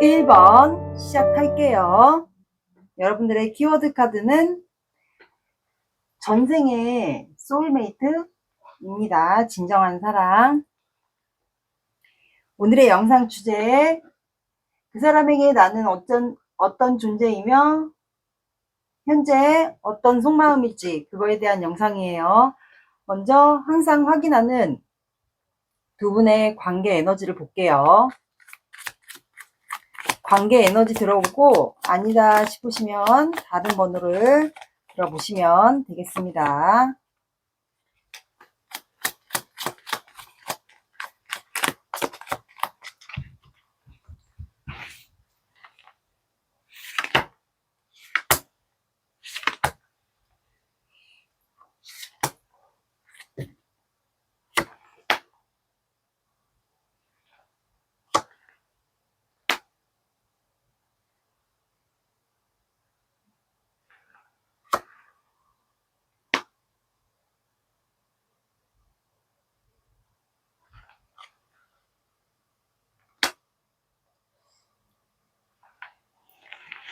1번 시작할게요. 여러분들의 키워드 카드는 전생의 소울메이트입니다. 진정한 사랑. 오늘의 영상 주제, 그 사람에게 나는 어떤 존재이며 현재 어떤 속마음일지, 그거에 대한 영상이에요. 먼저 항상 확인하는 두 분의 관계 에너지를 볼게요. 관계 에너지 들어오고 아니다 싶으시면 다른 번호를 들어보시면 되겠습니다.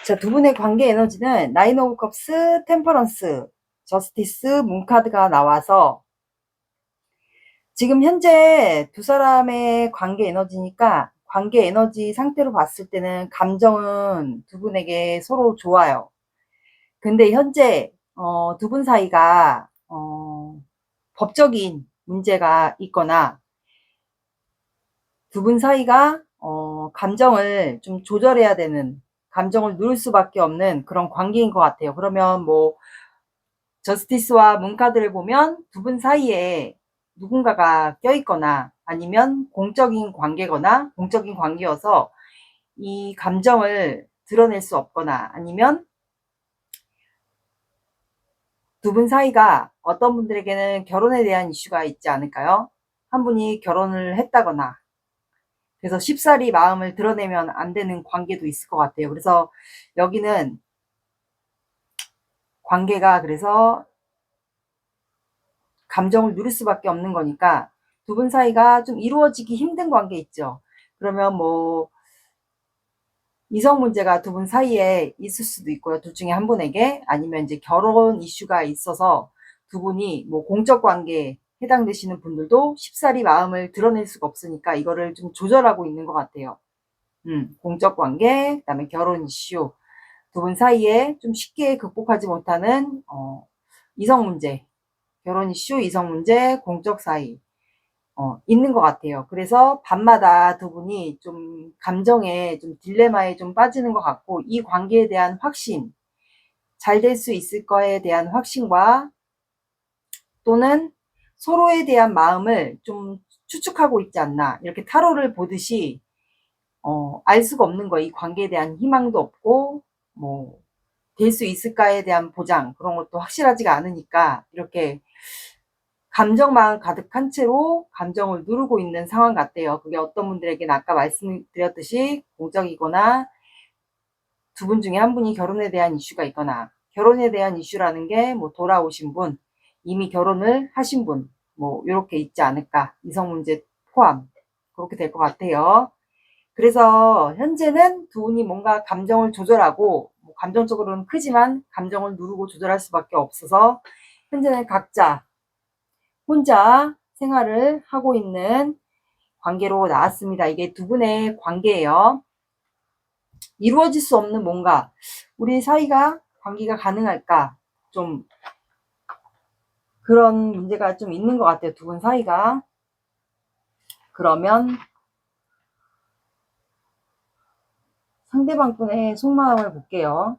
자, 두 분의 관계 에너지는 나인 오브 컵스, 템퍼런스, 저스티스, 문카드가 나와서 지금 현재 두 사람의 관계 에너지니까 관계 에너지 상태로 봤을 때는 감정은 두 분에게 서로 좋아요. 근데 현재 두 분 사이가 법적인 문제가 있거나 두 분 사이가 감정을 좀 조절해야 되는, 감정을 누를 수밖에 없는 그런 관계인 것 같아요. 그러면 뭐 저스티스와 문카드를 보면 두 분 사이에 누군가가 껴있거나 아니면 공적인 관계거나 공적인 관계여서 이 감정을 드러낼 수 없거나 아니면 두 분 사이가 어떤 분들에게는 결혼에 대한 이슈가 있지 않을까요? 한 분이 결혼을 했다거나 그래서 쉽사리 마음을 드러내면 안 되는 관계도 있을 것 같아요. 그래서 여기는 관계가 그래서 감정을 누릴 수밖에 없는 거니까 두 분 사이가 좀 이루어지기 힘든 관계 있죠. 그러면 뭐 이성 문제가 두 분 사이에 있을 수도 있고요. 둘 중에 한 분에게. 아니면 이제 결혼 이슈가 있어서 두 분이 뭐 공적 관계에 해당되시는 분들도 쉽사리 마음을 드러낼 수가 없으니까 이거를 좀 조절하고 있는 것 같아요. 공적 관계, 그다음에 결혼 이슈, 두 분 사이에 좀 쉽게 극복하지 못하는 이성 문제, 결혼 이슈, 이성 문제, 공적 사이 있는 것 같아요. 그래서 밤마다 두 분이 좀 감정에 좀 딜레마에 좀 빠지는 것 같고 이 관계에 대한 확신, 잘 될 수 있을 거에 대한 확신과 또는 서로에 대한 마음을 좀 추측하고 있지 않나, 이렇게 타로를 보듯이 알 수가 없는 거예요. 이 관계에 대한 희망도 없고 뭐 될 수 있을까에 대한 보장, 그런 것도 확실하지가 않으니까 이렇게 감정만 가득한 채로 감정을 누르고 있는 상황 같아요. 그게 어떤 분들에게는 아까 말씀드렸듯이 공적이거나 두 분 중에 한 분이 결혼에 대한 이슈가 있거나, 결혼에 대한 이슈라는 게 뭐 돌아오신 분, 이미 결혼을 하신 분, 뭐 이렇게 있지 않을까, 이성 문제 포함 그렇게 될 것 같아요. 그래서 현재는 두 분이 뭔가 감정을 조절하고, 뭐 감정적으로는 크지만 감정을 누르고 조절할 수밖에 없어서 현재는 각자 혼자 생활을 하고 있는 관계로 나왔습니다. 이게 두 분의 관계예요. 이루어질 수 없는 뭔가, 우리 사이가 관계가 가능할까, 좀 그런 문제가 좀 있는 것 같아요. 두 분 사이가. 그러면 상대방 분의 속마음을 볼게요.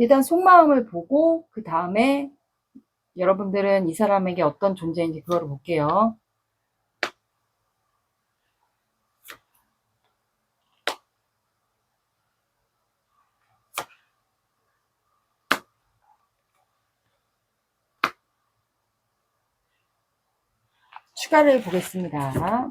일단 속마음을 보고 그 다음에 여러분들은 이 사람에게 어떤 존재인지 그거를 볼게요. 추가를 보겠습니다.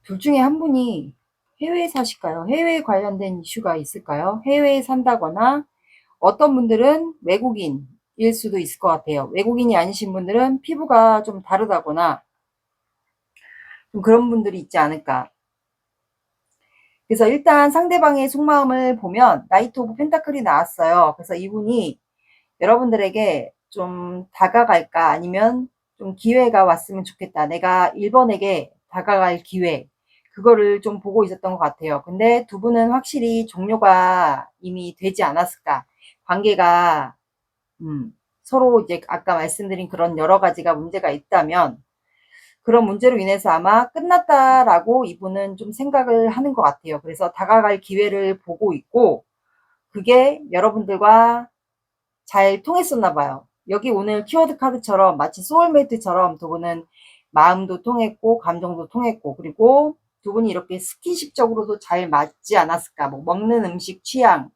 둘 중에 한 분이 해외에 사실까요? 해외에 관련된 이슈가 있을까요? 해외에 산다거나 어떤 분들은 외국인일 수도 있을 것 같아요. 외국인이 아니신 분들은 피부가 좀 다르다거나 좀 그런 분들이 있지 않을까. 그래서 일단 상대방의 속마음을 보면 나이트 오브 펜타클이 나왔어요. 그래서 이분이 여러분들에게 좀 다가갈까 아니면 좀 기회가 왔으면 좋겠다. 내가 1번에게 다가갈 기회. 그거를 좀 보고 있었던 것 같아요. 근데 두 분은 확실히 종료가 이미 되지 않았을까. 관계가 서로 이제 아까 말씀드린 그런 여러 가지가 문제가 있다면 그런 문제로 인해서 아마 끝났다라고 이분은 좀 생각을 하는 것 같아요. 그래서 다가갈 기회를 보고 있고 그게 여러분들과 잘 통했었나 봐요. 여기 오늘 키워드 카드처럼 마치 소울메이트처럼 두 분은 마음도 통했고 감정도 통했고 그리고 두 분이 이렇게 스킨십적으로도 잘 맞지 않았을까. 뭐 먹는 음식 취향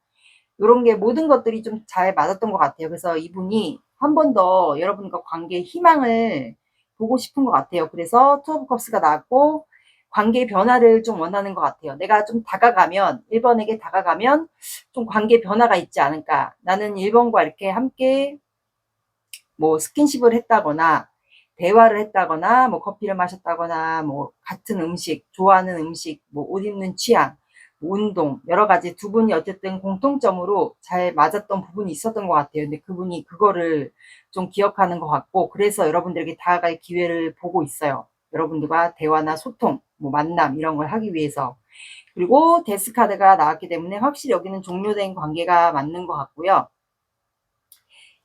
이런 게 모든 것들이 좀 잘 맞았던 것 같아요. 그래서 이분이 한 번 더 여러분과 관계의 희망을 보고 싶은 것 같아요. 그래서 투 오브 컵스가 나왔고 관계 변화를 좀 원하는 것 같아요. 내가 좀 다가가면 1번에게 다가가면 좀 관계 변화가 있지 않을까. 나는 1번과 이렇게 함께 뭐 스킨십을 했다거나 대화를 했다거나 뭐 커피를 마셨다거나 뭐 같은 음식, 좋아하는 음식, 뭐 옷 입는 취향, 뭐 운동 여러 가지 두 분이 어쨌든 공통점으로 잘 맞았던 부분이 있었던 것 같아요. 근데 그분이 그거를 좀 기억하는 것 같고 그래서 여러분들에게 다가갈 기회를 보고 있어요. 여러분들과 대화나 소통, 뭐 만남 이런 걸 하기 위해서. 그리고 데스 카드가 나왔기 때문에 확실히 여기는 종료된 관계가 맞는 것 같고요.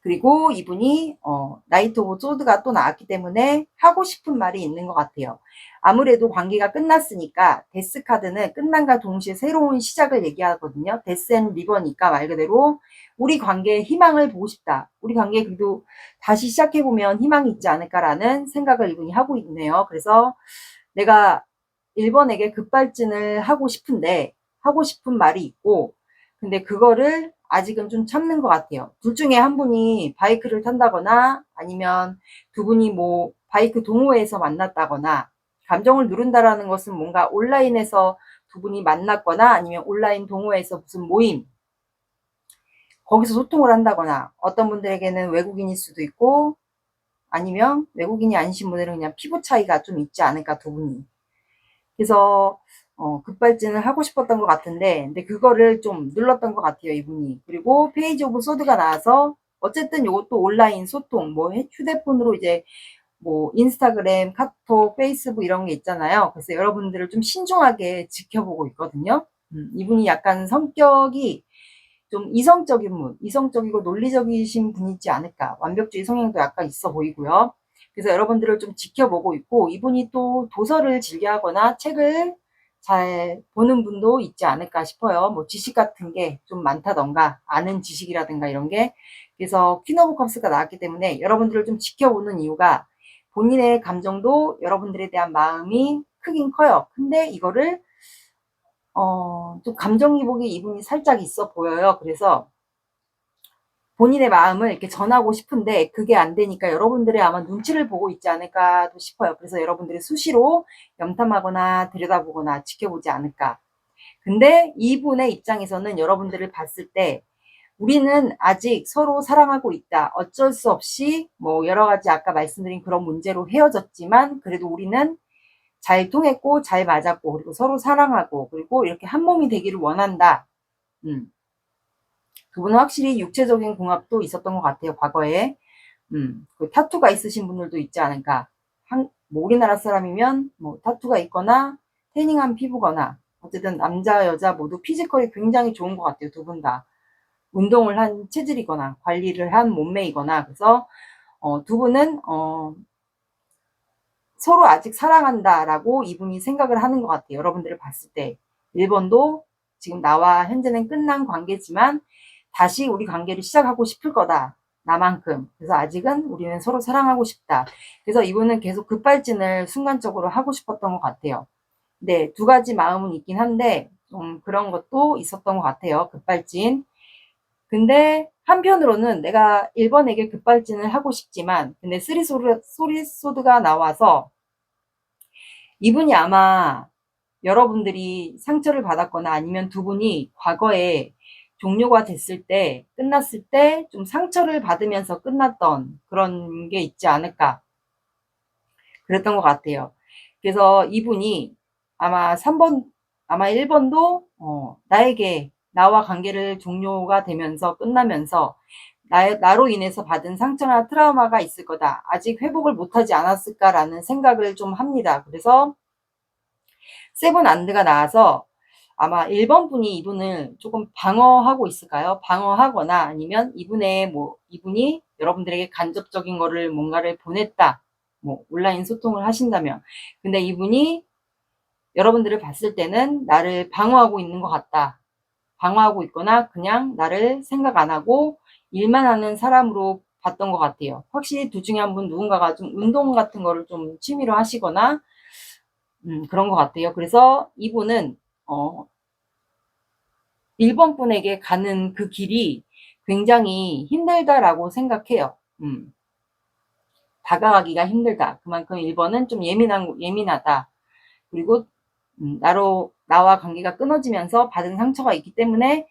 그리고 이분이 나이트 오브 소드가 또 나왔기 때문에 하고 싶은 말이 있는 것 같아요. 아무래도 관계가 끝났으니까 데스 카드는 끝난과 동시에 새로운 시작을 얘기하거든요. 데스 앤 리버니까 말 그대로 우리 관계에 희망을 보고 싶다. 우리 관계에 그래도 다시 시작해보면 희망이 있지 않을까라는 생각을 이분이 하고 있네요. 그래서 내가 1번에게 급발진을 하고 싶은데 하고 싶은 말이 있고 근데 그거를 아직은 좀 참는 것 같아요. 둘 중에 한 분이 바이크를 탄다거나 아니면 두 분이 뭐 바이크 동호회에서 만났다거나 감정을 누른다라는 것은 뭔가 온라인에서 두 분이 만났거나 아니면 온라인 동호회에서 무슨 모임 거기서 소통을 한다거나 어떤 분들에게는 외국인일 수도 있고 아니면 외국인이 아니신 분들은 그냥 피부 차이가 좀 있지 않을까 두 분이. 그래서 급발진을 하고 싶었던 것 같은데 근데 그거를 좀 눌렀던 것 같아요 이분이. 그리고 페이지 오브 소드가 나와서 어쨌든 이것도 온라인 소통 뭐 휴대폰으로 이제 뭐 인스타그램, 카톡, 페이스북 이런 게 있잖아요. 그래서 여러분들을 좀 신중하게 지켜보고 있거든요. 이분이 약간 성격이 좀 이성적인 분, 이성적이고 논리적이신 분이지 않을까. 완벽주의 성향도 약간 있어 보이고요. 그래서 여러분들을 좀 지켜보고 있고 이분이 또 도서를 즐겨하거나 책을 잘 보는 분도 있지 않을까 싶어요. 뭐 지식 같은 게 좀 많다던가 아는 지식이라든가 이런 게 그래서 퀸 오브 컵스가 나왔기 때문에 여러분들을 좀 지켜보는 이유가 본인의 감정도 여러분들에 대한 마음이 크긴 커요. 근데 이거를 좀 감정 기복이 이분이 살짝 있어 보여요. 그래서 본인의 마음을 이렇게 전하고 싶은데 그게 안 되니까 여러분들의 아마 눈치를 보고 있지 않을까도 싶어요. 그래서 여러분들이 수시로 염탐하거나 들여다보거나 지켜보지 않을까. 근데 이분의 입장에서는 여러분들을 봤을 때 우리는 아직 서로 사랑하고 있다. 어쩔 수 없이 뭐 여러 가지 아까 말씀드린 그런 문제로 헤어졌지만 그래도 우리는 잘 통했고 잘 맞았고 그리고 서로 사랑하고 그리고 이렇게 한 몸이 되기를 원한다. 그분은 확실히 육체적인 궁합도 있었던 것 같아요. 과거에. 그 타투가 있으신 분들도 있지 않을까. 뭐 우리나라 사람이면 뭐 타투가 있거나 태닝한 피부거나 어쨌든 남자 여자 모두 피지컬이 굉장히 좋은 것 같아요. 두 분 다. 운동을 한 체질이거나 관리를 한 몸매이거나 그래서 두 분은 서로 아직 사랑한다라고 이분이 생각을 하는 것 같아요. 여러분들을 봤을 때. 1번도 지금 나와 현재는 끝난 관계지만 다시 우리 관계를 시작하고 싶을 거다. 나만큼. 그래서 아직은 우리는 서로 사랑하고 싶다. 그래서 이분은 계속 급발진을 순간적으로 하고 싶었던 것 같아요. 네, 두 가지 마음은 있긴 한데 그런 것도 있었던 것 같아요. 급발진. 근데 한편으로는 내가 1번에게 급발진을 하고 싶지만 근데 쓰리소드가 나와서 이분이 아마 여러분들이 상처를 받았거나 아니면 두 분이 과거에 종료가 됐을 때, 끝났을 때 좀 상처를 받으면서 끝났던 그런 게 있지 않을까. 그랬던 것 같아요. 그래서 이분이 아마 3번, 아마 1번도, 나와 관계를 종료가 되면서 끝나면서 나로 인해서 받은 상처나 트라우마가 있을 거다. 아직 회복을 못하지 않았을까라는 생각을 좀 합니다. 그래서 세븐 안드가 나와서 아마 1번 분이 이분을 조금 방어하고 있을까요? 방어하거나 아니면 이분이 여러분들에게 간접적인 거를 뭔가를 보냈다. 뭐 온라인 소통을 하신다면. 근데 이분이 여러분들을 봤을 때는 나를 방어하고 있는 것 같다. 방어하고 있거나 그냥 나를 생각 안 하고 일만 하는 사람으로 봤던 것 같아요. 확실히 둘 중에 한 분 누군가가 좀 운동 같은 거를 좀 취미로 하시거나 그런 것 같아요. 그래서 이분은 1번 분에게 가는 그 길이 굉장히 힘들다라고 생각해요. 다가가기가 힘들다. 그만큼 1번은 좀 예민하다. 그리고 나와 관계가 끊어지면서 받은 상처가 있기 때문에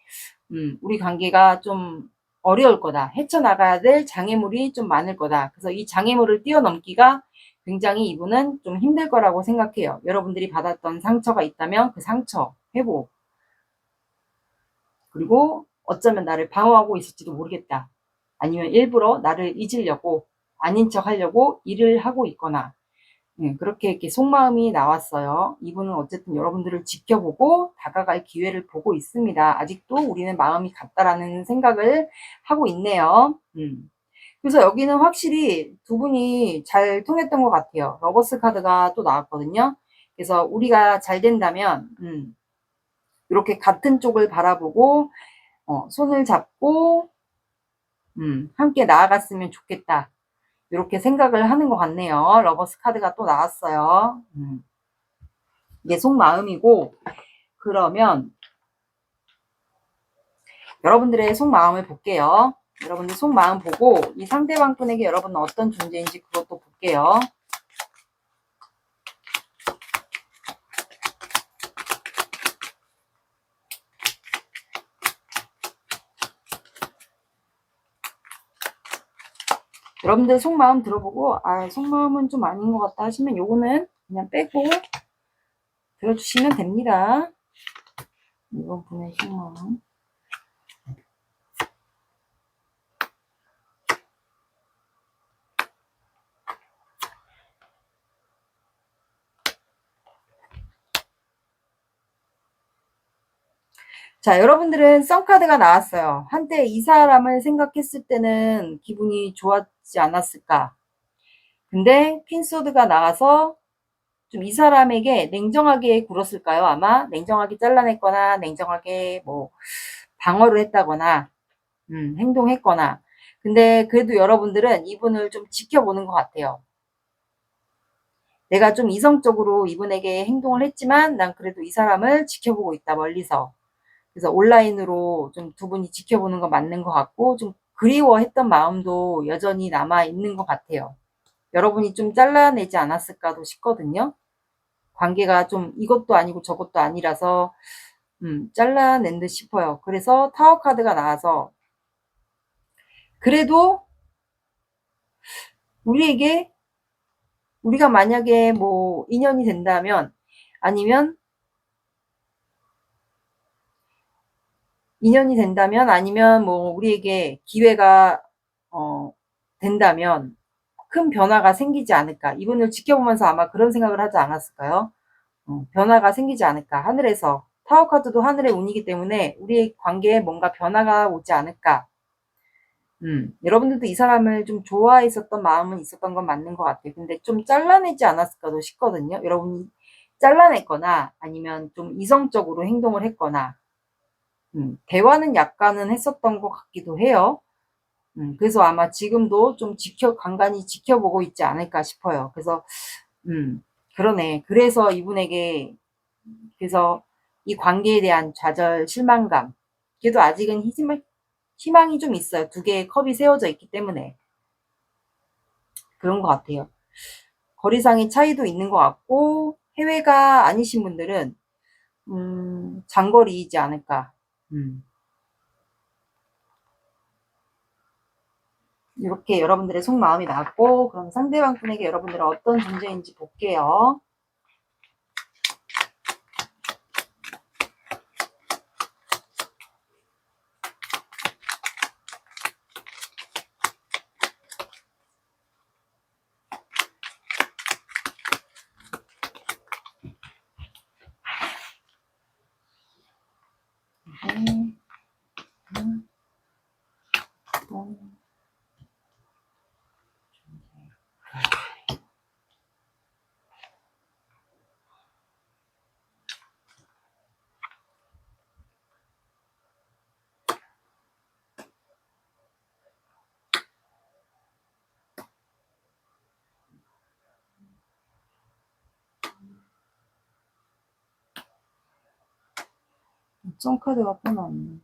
우리 관계가 좀 어려울 거다. 헤쳐나가야 될 장애물이 좀 많을 거다. 그래서 이 장애물을 뛰어넘기가 굉장히 이분은 좀 힘들 거라고 생각해요. 여러분들이 받았던 상처가 있다면 그 상처, 회복. 그리고 어쩌면 나를 방어하고 있을지도 모르겠다. 아니면 일부러 나를 잊으려고 아닌 척 하려고 일을 하고 있거나 그렇게 이렇게 속마음이 나왔어요. 이분은 어쨌든 여러분들을 지켜보고 다가갈 기회를 보고 있습니다. 아직도 우리는 마음이 같다라는 생각을 하고 있네요. 그래서 여기는 확실히 두 분이 잘 통했던 것 같아요. 러버스 카드가 또 나왔거든요. 그래서 우리가 잘 된다면 이렇게 같은 쪽을 바라보고 손을 잡고 함께 나아갔으면 좋겠다. 이렇게 생각을 하는 것 같네요. 러버스 카드가 또 나왔어요. 이게 속마음이고 그러면 여러분들의 속마음을 볼게요. 여러분들 속마음 보고 이 상대방 분에게 여러분은 어떤 존재인지 그것도 볼게요. 여러분들 속마음 들어보고 속마음은 좀 아닌 것 같다 하시면 요거는 그냥 빼고 들어주시면 됩니다. 이번 분의 속마음. 자, 여러분들은 썬카드가 나왔어요. 한때 이 사람을 생각했을 때는 기분이 좋았지 않았을까. 근데 퀸소드가 나와서 좀 이 사람에게 냉정하게 굴었을까요? 아마 냉정하게 잘라냈거나 냉정하게 뭐 방어를 했다거나 행동했거나 근데 그래도 여러분들은 이분을 좀 지켜보는 것 같아요. 내가 좀 이성적으로 이분에게 행동을 했지만 난 그래도 이 사람을 지켜보고 있다 멀리서. 그래서 온라인으로 좀 두 분이 지켜보는 거 맞는 것 같고 좀 그리워했던 마음도 여전히 남아 있는 것 같아요. 여러분이 좀 잘라내지 않았을까도 싶거든요. 관계가 좀 이것도 아니고 저것도 아니라서 잘라낸 듯 싶어요. 그래서 타워 카드가 나와서 그래도 우리가 만약에 뭐 인연이 된다면 아니면 뭐 우리에게 기회가 된다면 큰 변화가 생기지 않을까. 이분을 지켜보면서 아마 그런 생각을 하지 않았을까요? 변화가 생기지 않을까. 하늘에서 타워 카드도 하늘의 운이기 때문에 우리의 관계에 뭔가 변화가 오지 않을까. 여러분들도 이 사람을 좀 좋아했었던 마음은 있었던 건 맞는 것 같아요. 근데 좀 잘라내지 않았을까도 싶거든요. 여러분이 잘라냈거나 아니면 좀 이성적으로 행동을 했거나 대화는 약간은 했었던 것 같기도 해요. 그래서 아마 지금도 좀 간간히 지켜보고 있지 않을까 싶어요. 그래서 그러네. 그래서 이분에게 그래서 이 관계에 대한 좌절, 실망감, 그래도 아직은 희망이 좀 있어요. 두 개의 컵이 세워져 있기 때문에 그런 것 같아요. 거리상의 차이도 있는 것 같고 해외가 아니신 분들은 장거리이지 않을까. 이렇게 여러분들의 속마음이 나왔고 그럼 상대방 분에게 여러분들은 어떤 존재인지 볼게요. 썬카드가 또 나왔네.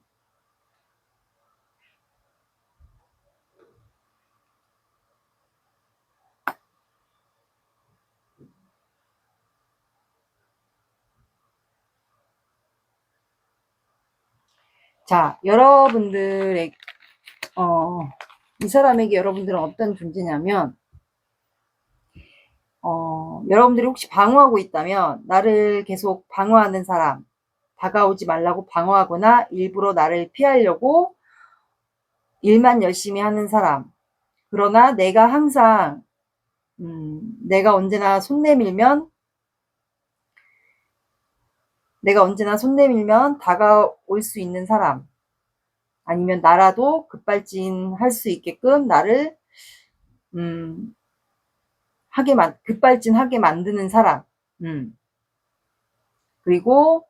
자, 여러분들의 이 사람에게 여러분들은 어떤 존재냐면 여러분들이 혹시 방어하고 있다면 나를 계속 방어하는 사람, 다가오지 말라고 방어하거나 일부러 나를 피하려고 일만 열심히 하는 사람. 그러나 내가 언제나 손 내밀면 다가올 수 있는 사람. 아니면 나라도 급발진할 수 있게끔 나를 급발진하게 만드는 사람. 그리고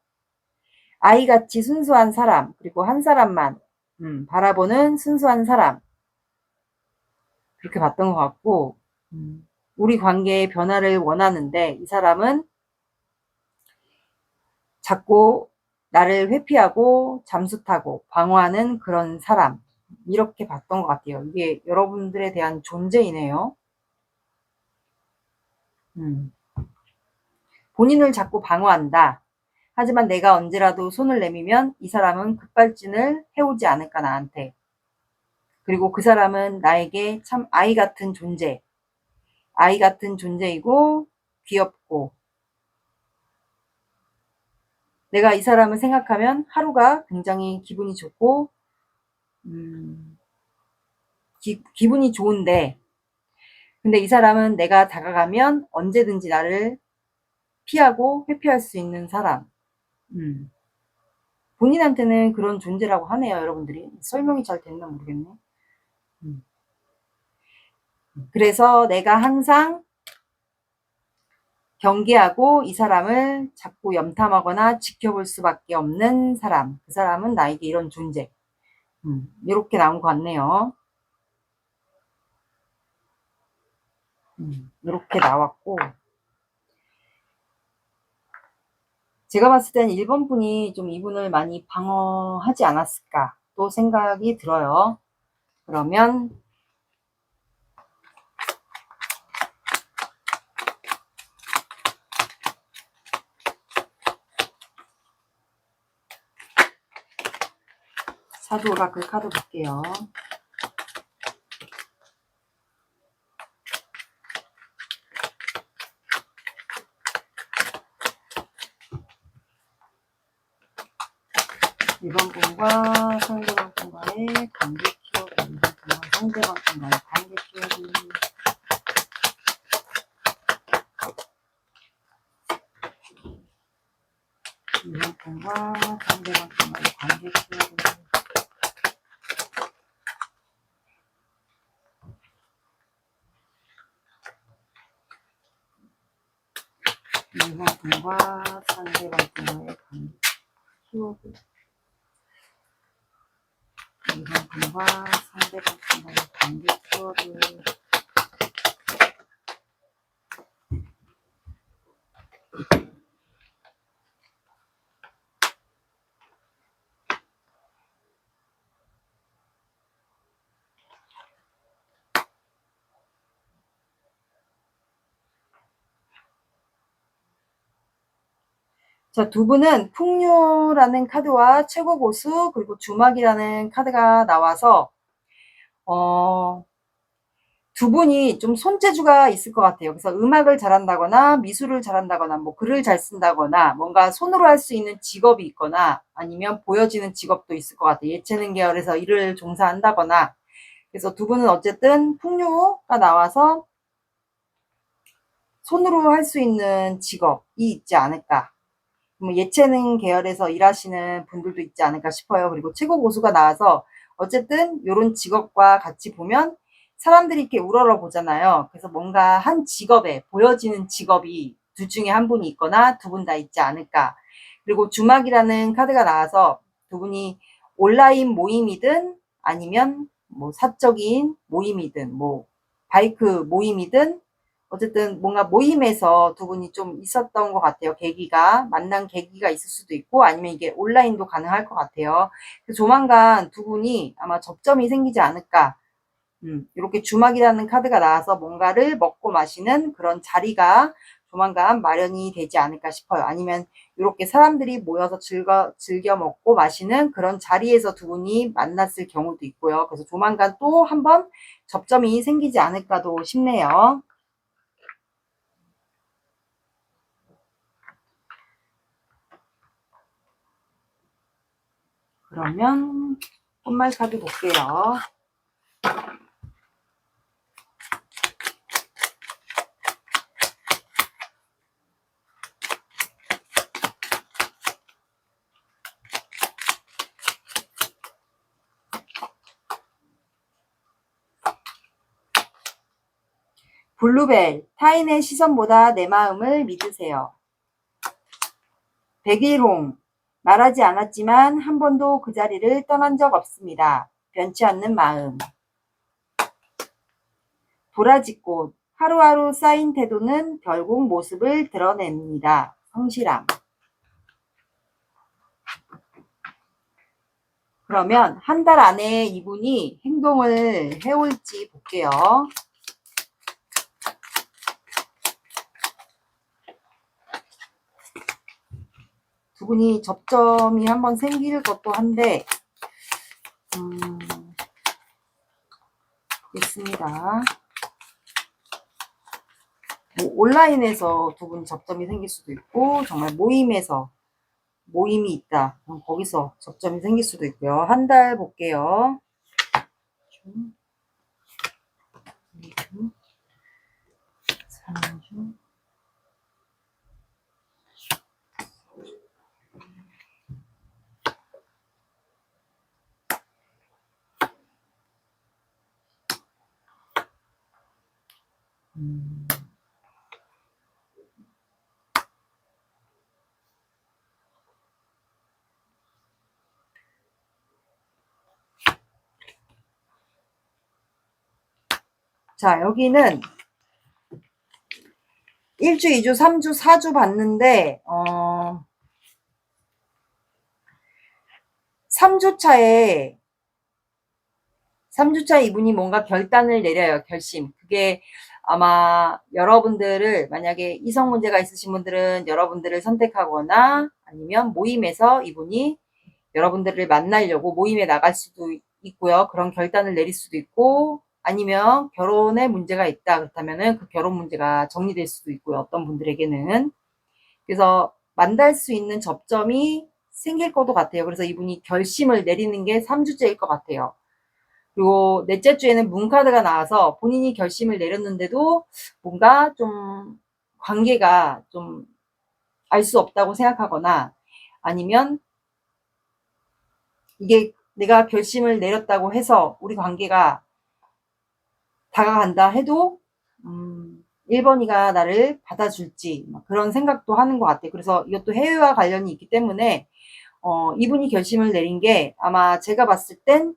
아이같이 순수한 사람, 그리고 한 사람만 바라보는 순수한 사람. 그렇게 봤던 것 같고, 우리 관계의 변화를 원하는데 이 사람은 자꾸 나를 회피하고 잠수 타고 방어하는 그런 사람. 이렇게 봤던 것 같아요. 이게 여러분들에 대한 존재이네요. 본인을 자꾸 방어한다. 하지만 내가 언제라도 손을 내밀면 이 사람은 급발진을 해오지 않을까 나한테. 그리고 그 사람은 나에게 참 아이 같은 존재이고 귀엽고 내가 이 사람을 생각하면 하루가 굉장히 기분이 좋고 기분이 좋은데 근데 이 사람은 내가 다가가면 언제든지 나를 피하고 회피할 수 있는 사람. 본인한테는 그런 존재라고 하네요, 여러분들이. 설명이 잘 됐나 모르겠네. 그래서 내가 항상 경계하고 이 사람을 자꾸 염탐하거나 지켜볼 수밖에 없는 사람. 그 사람은 나에게 이런 존재. 이렇게 나온 것 같네요. 이렇게 나왔고 제가 봤을 때는 1번 분이 좀 이분을 많이 방어하지 않았을까 또 생각이 들어요. 그러면 사도 오라클 카드 볼게요. 이번 분과 상대방 분과의 관계 키워드, 상대방 분과의 관계 키워드. 이번 분과 상대방 분과의 관계 키워드. 이번 분과 상대방 분과의 관계 키워드. 이번 분과 상대방 분과의 관계 키워드. 자, 두 분은 풍류라는 카드와 최고 고수 그리고 주막이라는 카드가 나와서 두 분이 좀 손재주가 있을 것 같아요. 그래서 음악을 잘한다거나 미술을 잘한다거나 뭐 글을 잘 쓴다거나 뭔가 손으로 할 수 있는 직업이 있거나 아니면 보여지는 직업도 있을 것 같아요. 예체능 계열에서 일을 종사한다거나. 그래서 두 분은 어쨌든 풍류가 나와서 손으로 할 수 있는 직업이 있지 않을까. 예체능 계열에서 일하시는 분들도 있지 않을까 싶어요. 그리고 최고 고수가 나와서 어쨌든 이런 직업과 같이 보면 사람들이 이렇게 우러러 보잖아요. 그래서 뭔가 한 직업에 보여지는 직업이 둘 중에 한 분이 있거나 두 분 다 있지 않을까. 그리고 주막이라는 카드가 나와서 두 분이 온라인 모임이든 아니면 뭐 사적인 모임이든 뭐 바이크 모임이든 어쨌든 뭔가 모임에서 두 분이 좀 있었던 것 같아요. 계기가 만난 계기가 있을 수도 있고 아니면 이게 온라인도 가능할 것 같아요. 조만간 두 분이 아마 접점이 생기지 않을까. 이렇게 주막이라는 카드가 나와서 뭔가를 먹고 마시는 그런 자리가 조만간 마련이 되지 않을까 싶어요. 아니면 이렇게 사람들이 모여서 즐겨 먹고 마시는 그런 자리에서 두 분이 만났을 경우도 있고요. 그래서 조만간 또 한번 접점이 생기지 않을까도 싶네요. 그러면 꽃말 카드 볼게요. 블루벨, 타인의 시선보다 내 마음을 믿으세요. 백일홍, 말하지 않았지만 한 번도 그 자리를 떠난 적 없습니다. 변치 않는 마음. 도라지꽃, 하루하루 쌓인 태도는 결국 모습을 드러냅니다. 성실함. 그러면 한 달 안에 이분이 행동을 해올지 볼게요. 두 분이 접점이 한번 생길 것도 한데 있습니다. 뭐 온라인에서 두 분 접점이 생길 수도 있고 정말 모임에서 모임이 있다. 그럼 거기서 접점이 생길 수도 있고요. 한 달 볼게요. 2주, 3주, 자, 여기는 1주, 2주, 3주, 4주 봤는데 3주 차에 3주차 이분이 뭔가 결단을 내려요. 결심. 그게 아마 여러분들을, 만약에 이성 문제가 있으신 분들은 여러분들을 선택하거나, 아니면 모임에서 이분이 여러분들을 만나려고 모임에 나갈 수도 있고요. 그런 결단을 내릴 수도 있고, 아니면 결혼에 문제가 있다. 그렇다면은 그 결혼 문제가 정리될 수도 있고요. 어떤 분들에게는. 그래서 만날 수 있는 접점이 생길 것도 같아요. 그래서 이분이 결심을 내리는 게 3주째일 것 같아요. 그리고 넷째 주에는 문카드가 나와서 본인이 결심을 내렸는데도 뭔가 좀 관계가 좀 알 수 없다고 생각하거나, 아니면 이게 내가 결심을 내렸다고 해서 우리 관계가 다가간다 해도 1번이가 나를 받아줄지 그런 생각도 하는 것 같아요. 그래서 이것도 해외와 관련이 있기 때문에 이분이 결심을 내린 게 아마 제가 봤을 땐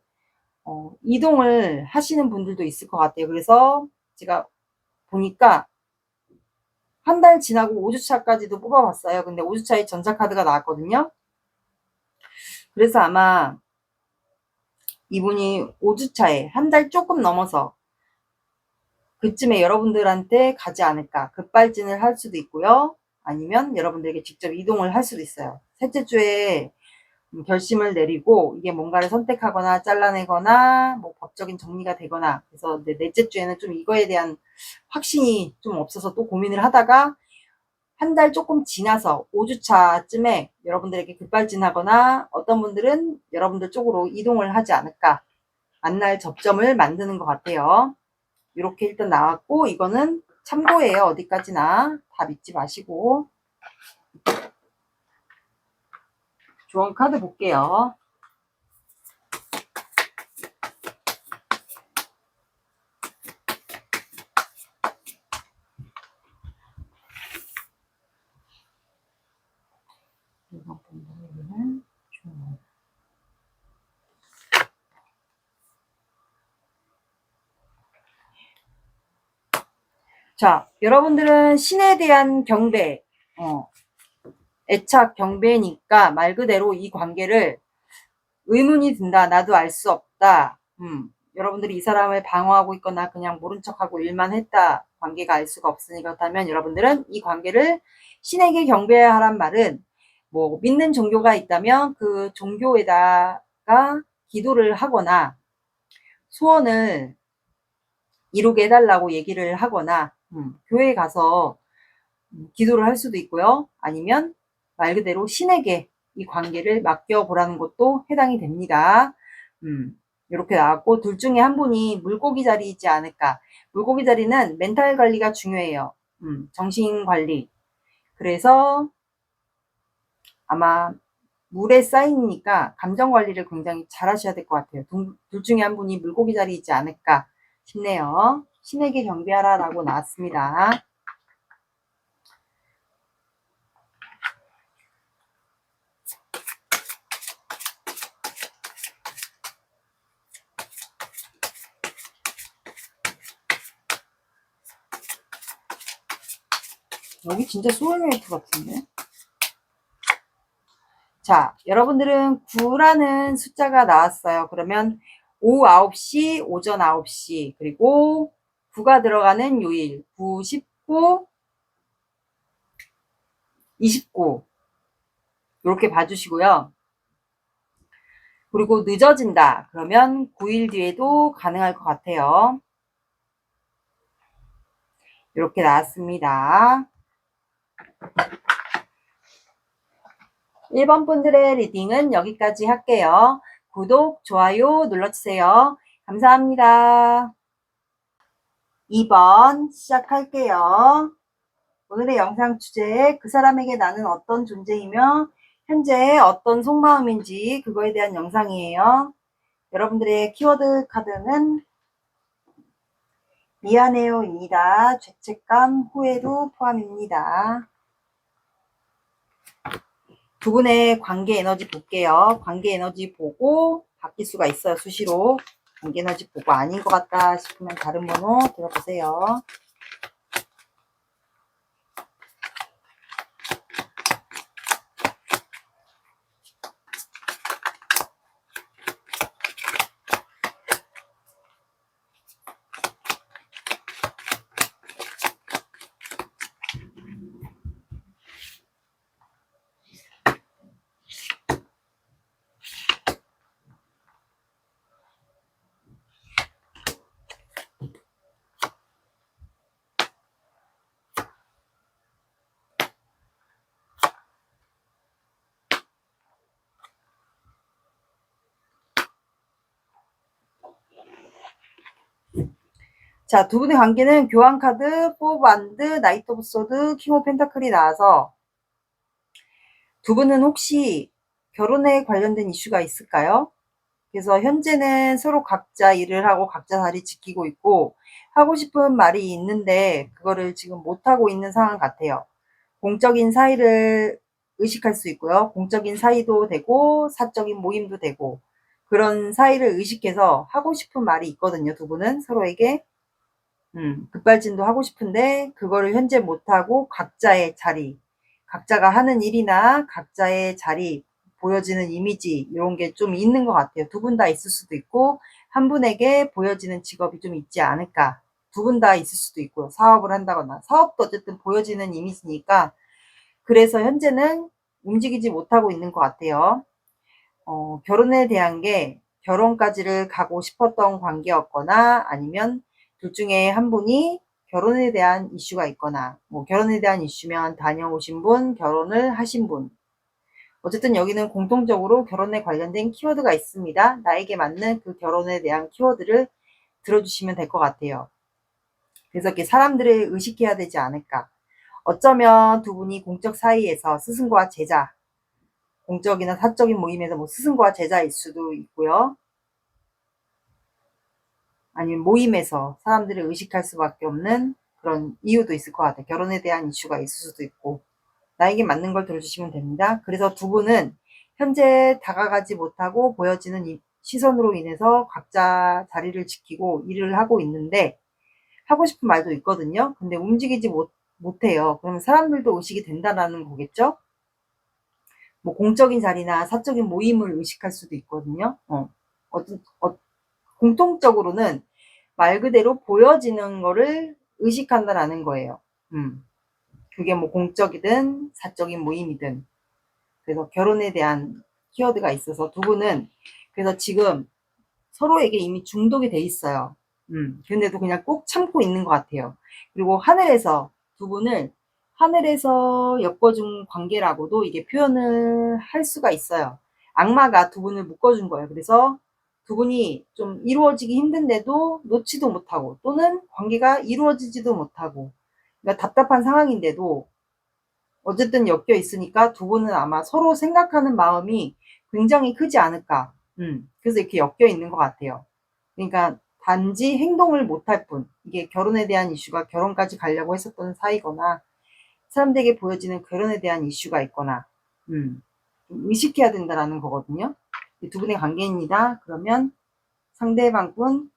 이동을 하시는 분들도 있을 것 같아요. 그래서 제가 보니까 한 달 지나고 5주차까지도 뽑아봤어요. 근데 5주차에 전자카드가 나왔거든요. 그래서 아마 이분이 5주차에 한 달 조금 넘어서 그쯤에 여러분들한테 가지 않을까. 급발진을 할 수도 있고요. 아니면 여러분들에게 직접 이동을 할 수도 있어요. 셋째 주에 결심을 내리고 이게 뭔가를 선택하거나 잘라내거나 뭐 법적인 정리가 되거나, 그래서 넷째 주에는 좀 이거에 대한 확신이 좀 없어서 또 고민을 하다가 한 달 조금 지나서 5주차쯤에 여러분들에게 급발진하거나 어떤 분들은 여러분들 쪽으로 이동을 하지 않을까, 만날 접점을 만드는 것 같아요. 이렇게 일단 나왔고, 이거는 참고예요. 어디까지나 다 믿지 마시고. 조언 카드 볼게요. 자, 여러분들은 신에 대한 경배, 애착, 경배니까 말 그대로 이 관계를 의문이 든다. 나도 알 수 없다. 여러분들이 이 사람을 방어하고 있거나 그냥 모른 척하고 일만 했다. 관계가 알 수가 없으니, 그렇다면 여러분들은 이 관계를 신에게 경배해야 하란 말은, 뭐 믿는 종교가 있다면 그 종교에다가 기도를 하거나 소원을 이루게 해달라고 얘기를 하거나, 교회에 가서 기도를 할 수도 있고요. 아니면 말 그대로 신에게 이 관계를 맡겨보라는 것도 해당이 됩니다. 이렇게 나왔고, 둘 중에 한 분이 물고기 자리이지 않을까. 물고기 자리는 멘탈 관리가 중요해요. 정신 관리. 그래서 아마 물에 쌓이니까 감정 관리를 굉장히 잘 하셔야 될 것 같아요. 둘 중에 한 분이 물고기 자리이지 않을까 싶네요. 신에게 경배하라 라고 나왔습니다. 여기 진짜 소울메이트 같은데? 자, 여러분들은 9라는 숫자가 나왔어요. 그러면 오후 9시, 오전 9시, 그리고 9가 들어가는 요일, 9, 19, 29 이렇게 봐주시고요. 그리고 늦어진다. 그러면 9일 뒤에도 가능할 것 같아요. 이렇게 나왔습니다. 1번 분들의 리딩은 여기까지 할게요. 구독, 좋아요 눌러주세요. 감사합니다. 2번 시작할게요. 오늘의 영상 주제, 그 사람에게 나는 어떤 존재이며 현재 어떤 속마음인지, 그거에 대한 영상이에요. 여러분들의 키워드 카드는 미안해요입니다. 죄책감, 후회도 포함입니다. 두 분의 관계 에너지 볼게요. 관계 에너지 보고 바뀔 수가 있어요. 수시로. 관계 에너지 보고 아닌 것 같다 싶으면 다른 번호 들어보세요. 자, 두 분의 관계는 교환 카드, 포 반드, 나이트 오브 소드, 킹 오브 펜타클이 나와서 두 분은 혹시 결혼에 관련된 이슈가 있을까요? 그래서 현재는 서로 각자 일을 하고 각자 자리 지키고 있고 하고 싶은 말이 있는데 그거를 지금 못하고 있는 상황 같아요. 공적인 사이를 의식할 수 있고요. 공적인 사이도 되고 사적인 모임도 되고 그런 사이를 의식해서 하고 싶은 말이 있거든요. 두 분은 서로에게 급발진도 하고 싶은데 그거를 현재 못하고 각자의 자리, 각자가 하는 일이나 각자의 자리, 보여지는 이미지 이런 게 좀 있는 것 같아요. 두 분 다 있을 수도 있고 한 분에게 보여지는 직업이 좀 있지 않을까. 두 분 다 있을 수도 있고요. 사업을 한다거나 사업도 어쨌든 보여지는 이미지니까 그래서 현재는 움직이지 못하고 있는 것 같아요. 결혼에 대한 게 결혼까지를 가고 싶었던 관계였거나 아니면 둘 중에 한 분이 결혼에 대한 이슈가 있거나 뭐 결혼에 대한 이슈면 다녀오신 분, 결혼을 하신 분. 어쨌든 여기는 공통적으로 결혼에 관련된 키워드가 있습니다. 나에게 맞는 그 결혼에 대한 키워드를 들어주시면 될 것 같아요. 그래서 이렇게 사람들을 의식해야 되지 않을까. 어쩌면 두 분이 공적 사이에서 스승과 제자, 공적이나 사적인 모임에서 뭐 스승과 제자일 수도 있고요. 아니면 모임에서 사람들을 의식할 수밖에 없는 그런 이유도 있을 것 같아요. 결혼에 대한 이슈가 있을 수도 있고. 나에게 맞는 걸 들어주시면 됩니다. 그래서 두 분은 현재 다가가지 못하고 보여지는 시선으로 인해서 각자 자리를 지키고 일을 하고 있는데 하고 싶은 말도 있거든요. 근데 움직이지 못해요. 그러면 사람들도 의식이 된다라는 거겠죠? 뭐 공적인 자리나 사적인 모임을 의식할 수도 있거든요. 공통적으로는 말 그대로 보여지는 거를 의식한다라는 거예요. 그게 뭐 공적이든 사적인 모임이든. 그래서 결혼에 대한 키워드가 있어서 두 분은 그래서 지금 서로에게 이미 중독이 돼 있어요. 근데도 그냥 꼭 참고 있는 것 같아요. 그리고 하늘에서 두 분을 하늘에서 엮어준 관계라고도 이게 표현을 할 수가 있어요. 악마가 두 분을 묶어준 거예요. 그래서 두 분이 좀 이루어지기 힘든데도 놓지도 못하고 또는 관계가 이루어지지도 못하고 그러니까 답답한 상황인데도 어쨌든 엮여 있으니까 두 분은 아마 서로 생각하는 마음이 굉장히 크지 않을까. 그래서 이렇게 엮여 있는 것 같아요. 그러니까 단지 행동을 못할 뿐. 이게 결혼에 대한 이슈가 결혼까지 가려고 했었던 사이거나 사람들에게 보여지는 결혼에 대한 이슈가 있거나 의식해야 된다라는 거거든요. 두 분의 관계입니다. 그러면 상대방분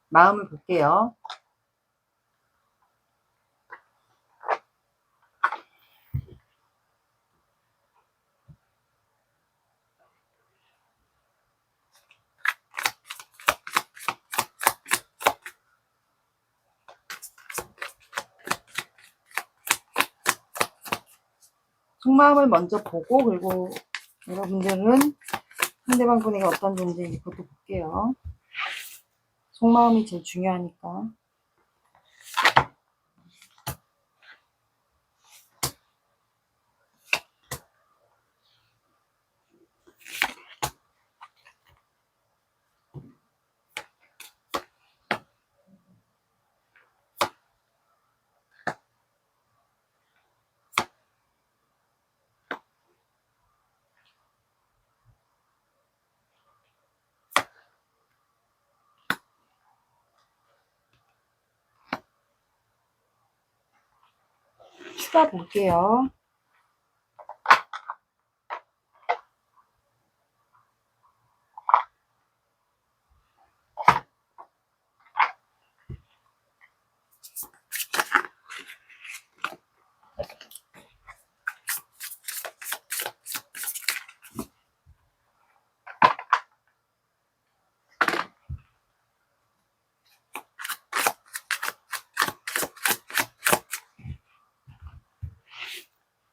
마음을 볼게요. 속마음을 먼저 보고 그리고 여러분들은 상대방 분에게 어떤 존재인지 그것도 볼게요. 속마음이 제일 중요하니까. 추가 볼게요.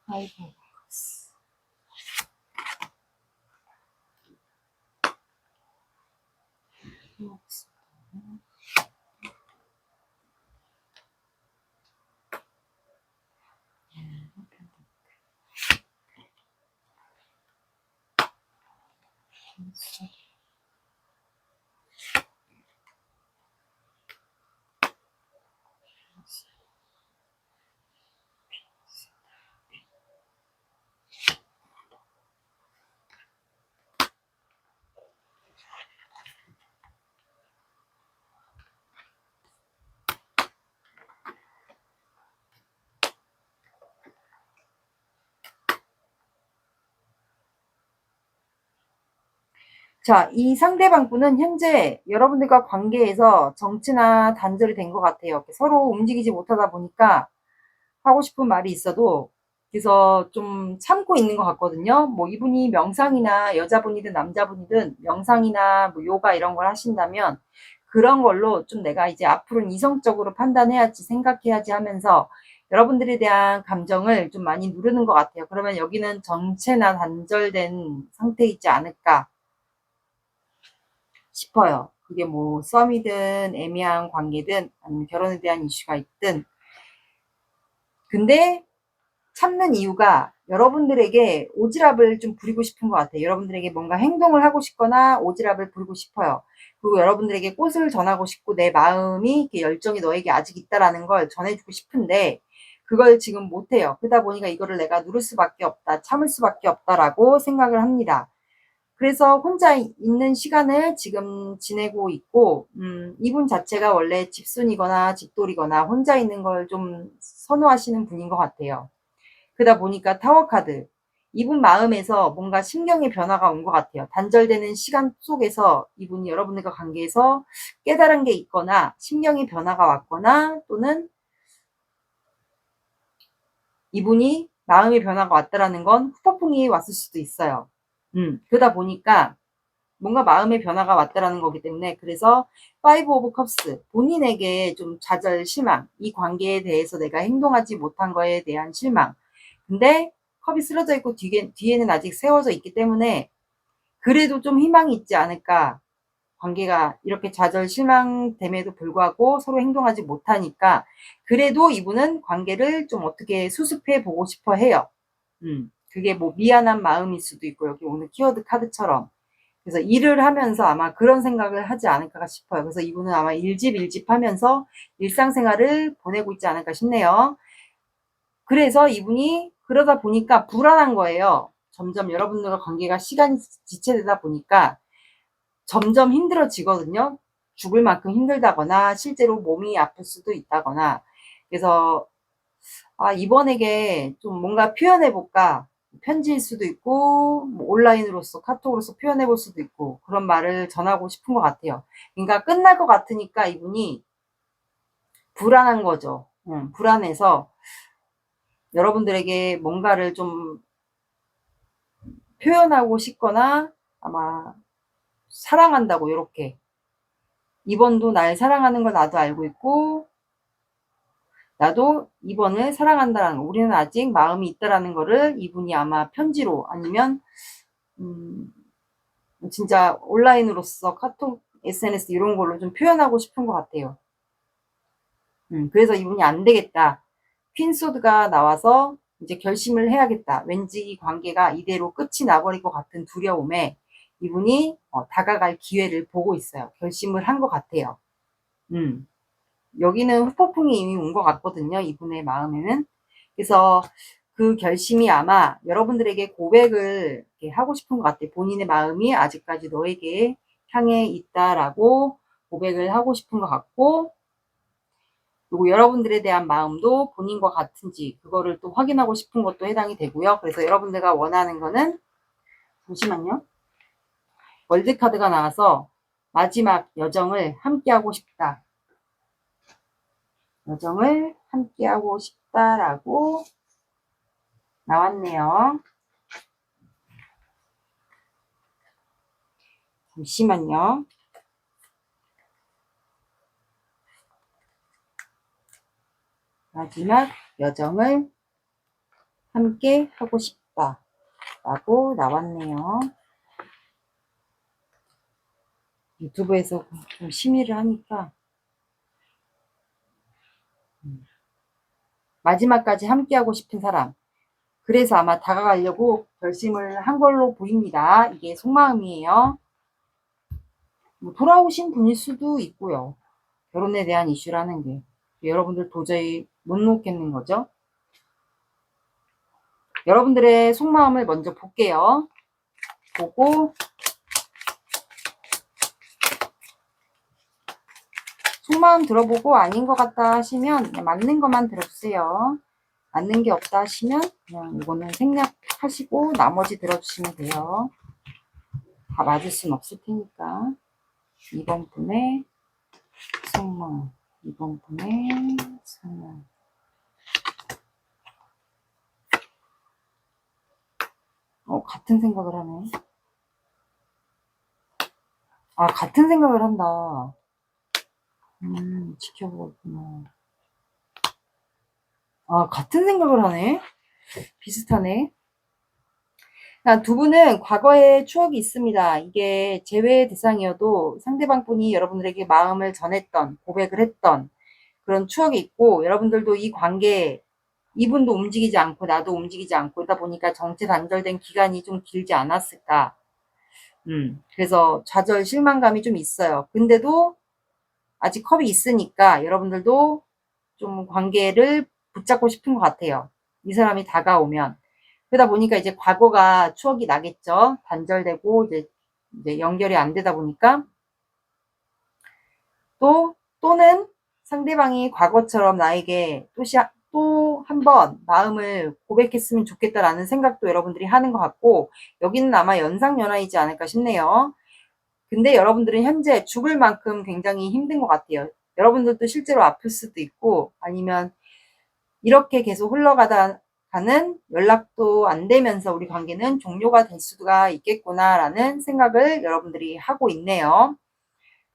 아이고. 자, 이 상대방 분은 현재 여러분들과 관계에서 정치나 단절이 된 것 같아요. 서로 움직이지 못하다 보니까 하고 싶은 말이 있어도 그래서 좀 참고 있는 것 같거든요. 뭐 이분이 명상이나 여자분이든 남자분이든 명상이나 뭐 요가 이런 걸 하신다면 그런 걸로 좀 내가 이제 앞으로는 이성적으로 판단해야지 생각해야지 하면서 여러분들에 대한 감정을 좀 많이 누르는 것 같아요. 그러면 여기는 정체나 단절된 상태이지 않을까 싶어요. 그게 뭐 썸이든 애매한 관계든 아니면 결혼에 대한 이슈가 있든. 근데 참는 이유가 여러분들에게 오지랖을 좀 부리고 싶은 것 같아요. 여러분들에게 뭔가 행동을 하고 싶거나 오지랖을 부리고 싶어요. 그리고 여러분들에게 꽃을 전하고 싶고 내 마음이 열정이 너에게 아직 있다라는 걸 전해주고 싶은데 그걸 지금 못해요. 그러다 보니까 이거를 내가 누를 수밖에 없다, 참을 수밖에 없다라고 생각을 합니다. 그래서 혼자 있는 시간을 지금 지내고 있고, 이분 자체가 원래 집순이거나 집돌이거나 혼자 있는 걸 좀 선호하시는 분인 것 같아요. 그러다 보니까 타워 카드. 이분 마음에서 뭔가 심경의 변화가 온 것 같아요. 단절되는 시간 속에서 이분이 여러분들과 관계에서 깨달은 게 있거나, 심경의 변화가 왔거나, 또는 이분이 마음의 변화가 왔다라는 건 후폭풍이 왔을 수도 있어요. 그러다 보니까 뭔가 마음의 변화가 왔다라는 거기 때문에 그래서 파이브 오브 컵스 본인에게 좀 좌절 실망 이 관계에 대해서 내가 행동하지 못한 거에 대한 실망 근데 컵이 쓰러져 있고 뒤에는 아직 세워져 있기 때문에 그래도 좀 희망이 있지 않을까 관계가 이렇게 좌절 실망됨에도 불구하고 서로 행동하지 못하니까 그래도 이분은 관계를 좀 어떻게 수습해 보고 싶어 해요. 그게 뭐 미안한 마음일 수도 있고 여기 오늘 키워드 카드처럼 그래서 일을 하면서 아마 그런 생각을 하지 않을까 싶어요. 그래서 이분은 아마 일집 하면서 일상생활을 보내고 있지 않을까 싶네요. 그래서 이분이 그러다 보니까 불안한 거예요. 점점 여러분들과 관계가 시간이 지체되다 보니까 점점 힘들어지거든요. 죽을 만큼 힘들다거나 실제로 몸이 아플 수도 있다거나 그래서 이번에게 좀 뭔가 표현해볼까 편지일 수도 있고 뭐 온라인으로서 카톡으로서 표현해볼 수도 있고 그런 말을 전하고 싶은 것 같아요. 그러니까 끝날 것 같으니까 이분이 불안한 거죠. 불안해서 여러분들에게 뭔가를 좀 표현하고 싶거나 아마 사랑한다고 이렇게 이번도 날 사랑하는 걸 나도 알고 있고 나도 이번을 사랑한다라는 거 우리는 아직 마음이 있다라는 거를 이분이 아마 편지로 아니면 진짜 온라인으로서 카톡, SNS 이런 걸로 좀 표현하고 싶은 것 같아요. 그래서 이분이 안 되겠다. 퀸소드가 나와서 이제 결심을 해야겠다. 왠지 이 관계가 이대로 끝이 나버릴 것 같은 두려움에 이분이 다가갈 기회를 보고 있어요. 결심을 한 것 같아요. 여기는 후폭풍이 이미 온 것 같거든요. 이분의 마음에는. 그래서 그 결심이 아마 여러분들에게 고백을 하고 싶은 것 같아요. 본인의 마음이 아직까지 너에게 향해 있다라고 고백을 하고 싶은 것 같고 그리고 여러분들에 대한 마음도 본인과 같은지 그거를 또 확인하고 싶은 것도 해당이 되고요. 그래서 여러분들과 원하는 거는 잠시만요. 월드카드가 나와서 마지막 여정을 함께하고 싶다. 여정을 함께하고 싶다라고 나왔네요. 잠시만요. 마지막 여정을 함께 하고 싶다 라고 나왔네요. 유튜브에서 좀 심의를 하니까 마지막까지 함께 하고 싶은 사람 그래서 아마 다가가려고 결심을 한 걸로 보입니다. 이게 속마음이에요. 뭐 돌아오신 분일 수도 있고요. 결혼에 대한 이슈라는 게 여러분들 도저히 못 놓겠는 거죠. 여러분들의 속마음을 먼저 볼게요. 보고 속마음 들어보고 아닌 것 같다 하시면 그냥 맞는 것만 들어주세요. 맞는 게 없다 하시면 그냥 이거는 생략하시고 나머지 들어주시면 돼요. 다 맞을 순 없을 테니까. 2번 분의 속마음, 2번 분의 속마음. 같은 생각을 하네. 아, 같은 생각을 한다. 지켜보고 있구나. 아, 같은 생각을 하네. 비슷하네. 그러니까 두 분은 과거에 추억이 있습니다. 이게 제외 대상이어도 상대방 분이 여러분들에게 마음을 전했던, 고백을 했던 그런 추억이 있고, 여러분들도 이 관계, 이분도 움직이지 않고 나도 움직이지 않고 이러다 보니까 정체 단절된 기간이 좀 길지 않았을까. 그래서 좌절, 실망감이 좀 있어요. 근데도 아직 컵이 있으니까 여러분들도 좀 관계를 붙잡고 싶은 것 같아요. 이 사람이 다가오면. 그러다 보니까 이제 과거가 추억이 나겠죠. 단절되고 이제 연결이 안 되다 보니까 또는 상대방이 과거처럼 나에게 또 한 번 마음을 고백했으면 좋겠다라는 생각도 여러분들이 하는 것 같고, 여기는 아마 연상연하이지 않을까 싶네요. 근데 여러분들은 현재 죽을 만큼 굉장히 힘든 것 같아요. 여러분들도 실제로 아플 수도 있고, 아니면 이렇게 계속 흘러가다가는 연락도 안 되면서 우리 관계는 종료가 될 수가 있겠구나라는 생각을 여러분들이 하고 있네요.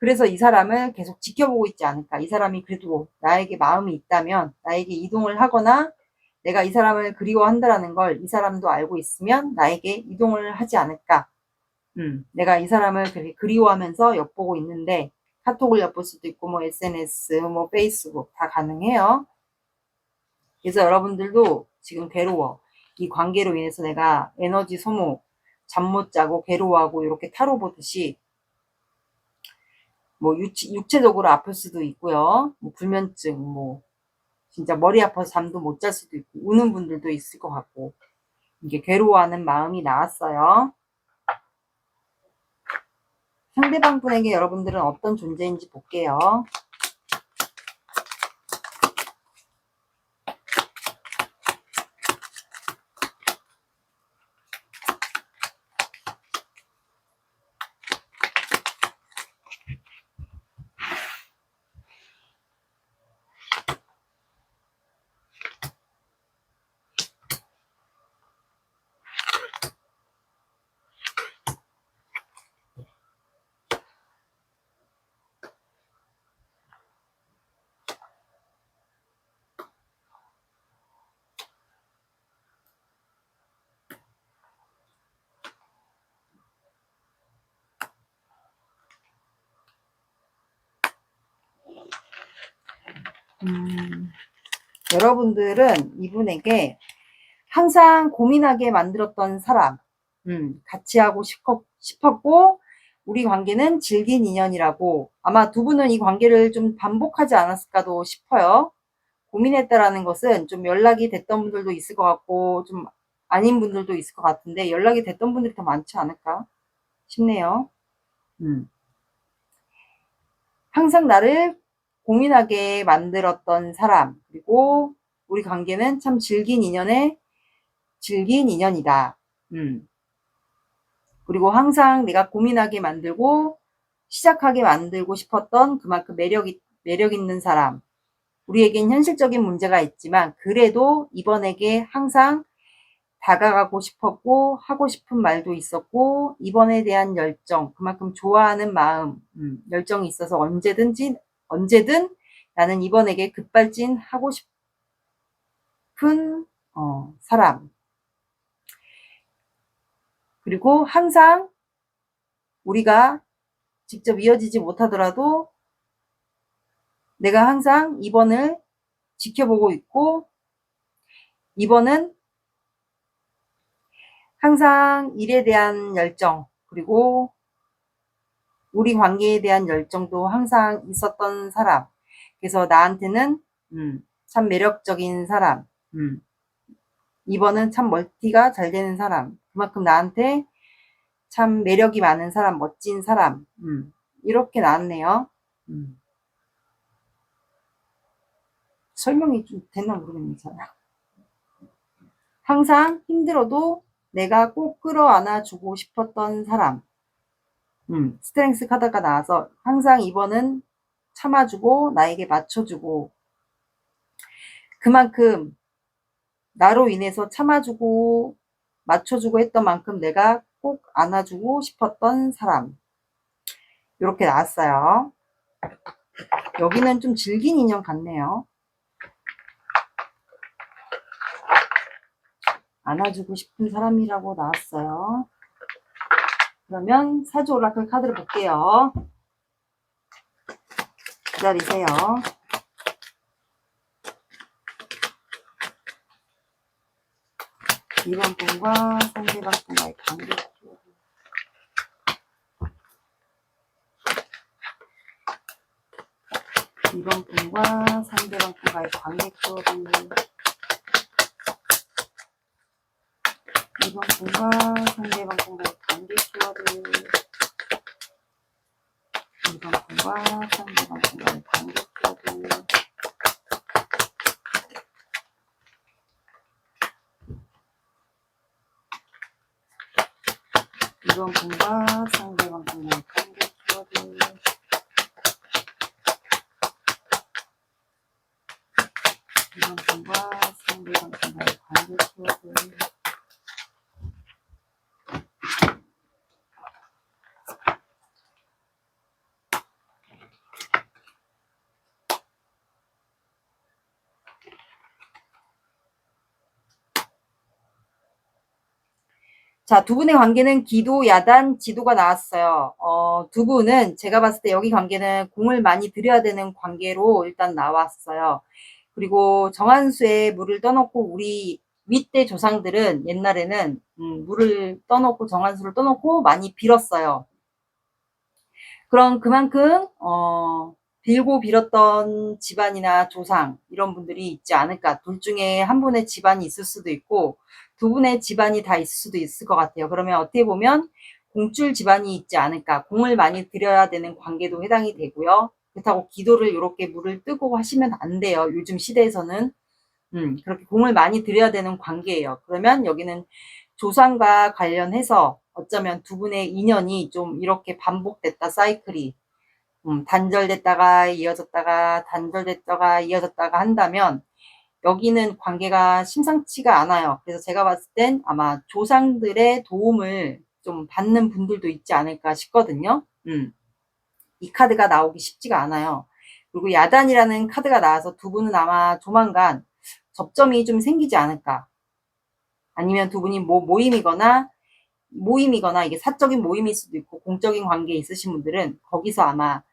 그래서 이 사람을 계속 지켜보고 있지 않을까. 이 사람이 그래도 나에게 마음이 있다면 나에게 이동을 하거나 내가 이 사람을 그리워한다라는 걸 이 사람도 알고 있으면 나에게 이동을 하지 않을까. 내가 이 사람을 그렇게 그리워하면서 엿보고 있는데, 카톡을 엿볼 수도 있고 뭐 SNS, 뭐 페이스북 다 가능해요. 그래서 여러분들도 지금 괴로워. 이 관계로 인해서 내가 에너지 소모, 잠 못 자고 괴로워하고 이렇게 타로 보듯이 뭐 육체적으로 아플 수도 있고요. 뭐 불면증, 뭐 진짜 머리 아파서 잠도 못 잘 수도 있고 우는 분들도 있을 것 같고, 이게 괴로워하는 마음이 나왔어요. 상대방 분에게 여러분들은 어떤 존재인지 볼게요. 여러분들은 이분에게 항상 고민하게 만들었던 사람, 같이 하고 싶었고, 우리 관계는 질긴 인연이라고, 아마 두 분은 이 관계를 좀 반복하지 않았을까도 싶어요. 고민했다라는 것은 좀 연락이 됐던 분들도 있을 것 같고, 좀 아닌 분들도 있을 것 같은데, 연락이 됐던 분들이 더 많지 않을까 싶네요. 항상 나를 고민하게 만들었던 사람, 그리고 우리 관계는 참 질긴 인연이다. 그리고 항상 내가 고민하게 만들고 시작하게 만들고 싶었던 그만큼 매력 있는 사람. 우리에겐 현실적인 문제가 있지만 그래도 이번에게 항상 다가가고 싶었고 하고 싶은 말도 있었고 이번에 대한 열정, 그만큼 좋아하는 마음, 열정이 있어서 언제든 나는 이번에게 급발진하고 싶은 사람. 그리고 항상 우리가 직접 이어지지 못하더라도 내가 항상 이번을 지켜보고 있고, 이번은 항상 일에 대한 열정, 그리고 우리 관계에 대한 열정도 항상 있었던 사람. 그래서 나한테는 참 매력적인 사람. 2번은 참 멀티가 잘 되는 사람. 그만큼 나한테 참 매력이 많은 사람, 멋진 사람. 이렇게 나왔네요. 설명이 좀 됐나 모르겠네. 항상 힘들어도 내가 꼭 끌어안아 주고 싶었던 사람. 스트렝스 카드가 나와서 항상 2번은 참아주고 나에게 맞춰주고, 그만큼 나로 인해서 참아주고 맞춰주고 했던 만큼 내가 꼭 안아주고 싶었던 사람. 이렇게 나왔어요. 여기는 좀 질긴 인연 같네요. 안아주고 싶은 사람이라고 나왔어요. 그러면 사주 오라클 카드를 볼게요. 기다리세요. 이번 분과 상대방 분과의 관계. 이번 분과 상대방 분과의 관계 키워드. 이번 분과 상대방 분과의 관계 키워드. 이번 분과 상대방 분과의 관계 키워드. 이번 분과 상대방 분과의 관계 키워드. 이번 분과 상대방 분과의 관계 키워드. 자, 두 분의 관계는 기도, 야단, 지도가 나왔어요. 두 분은 제가 봤을 때 여기 관계는 공을 많이 들여야 되는 관계로 일단 나왔어요. 그리고 정한수에 물을 떠놓고 우리 윗대 조상들은 옛날에는 물을 떠놓고 정한수를 떠놓고 많이 빌었어요. 그럼 그만큼 빌고 빌었던 집안이나 조상 이런 분들이 있지 않을까. 둘 중에 한 분의 집안이 있을 수도 있고 두 분의 집안이 다 있을 수도 있을 것 같아요. 그러면 어떻게 보면 공줄 집안이 있지 않을까. 공을 많이 들여야 되는 관계도 해당이 되고요. 그렇다고 기도를 이렇게 물을 뜨고 하시면 안 돼요. 요즘 시대에서는 그렇게 공을 많이 들여야 되는 관계예요. 그러면 여기는 조상과 관련해서 어쩌면 두 분의 인연이 좀 이렇게 반복됐다, 사이클이. 단절됐다가 이어졌다가 단절됐다가 이어졌다가 한다면 여기는 관계가 심상치가 않아요. 그래서 제가 봤을 땐 아마 조상들의 도움을 좀 받는 분들도 있지 않을까 싶거든요. 이 카드가 나오기 쉽지가 않아요. 그리고 야단이라는 카드가 나와서 두 분은 아마 조만간 접점이 좀 생기지 않을까. 아니면 두 분이 모임이거나 이게 사적인 모임일 수도 있고 공적인 관계에 있으신 분들은 거기서 아마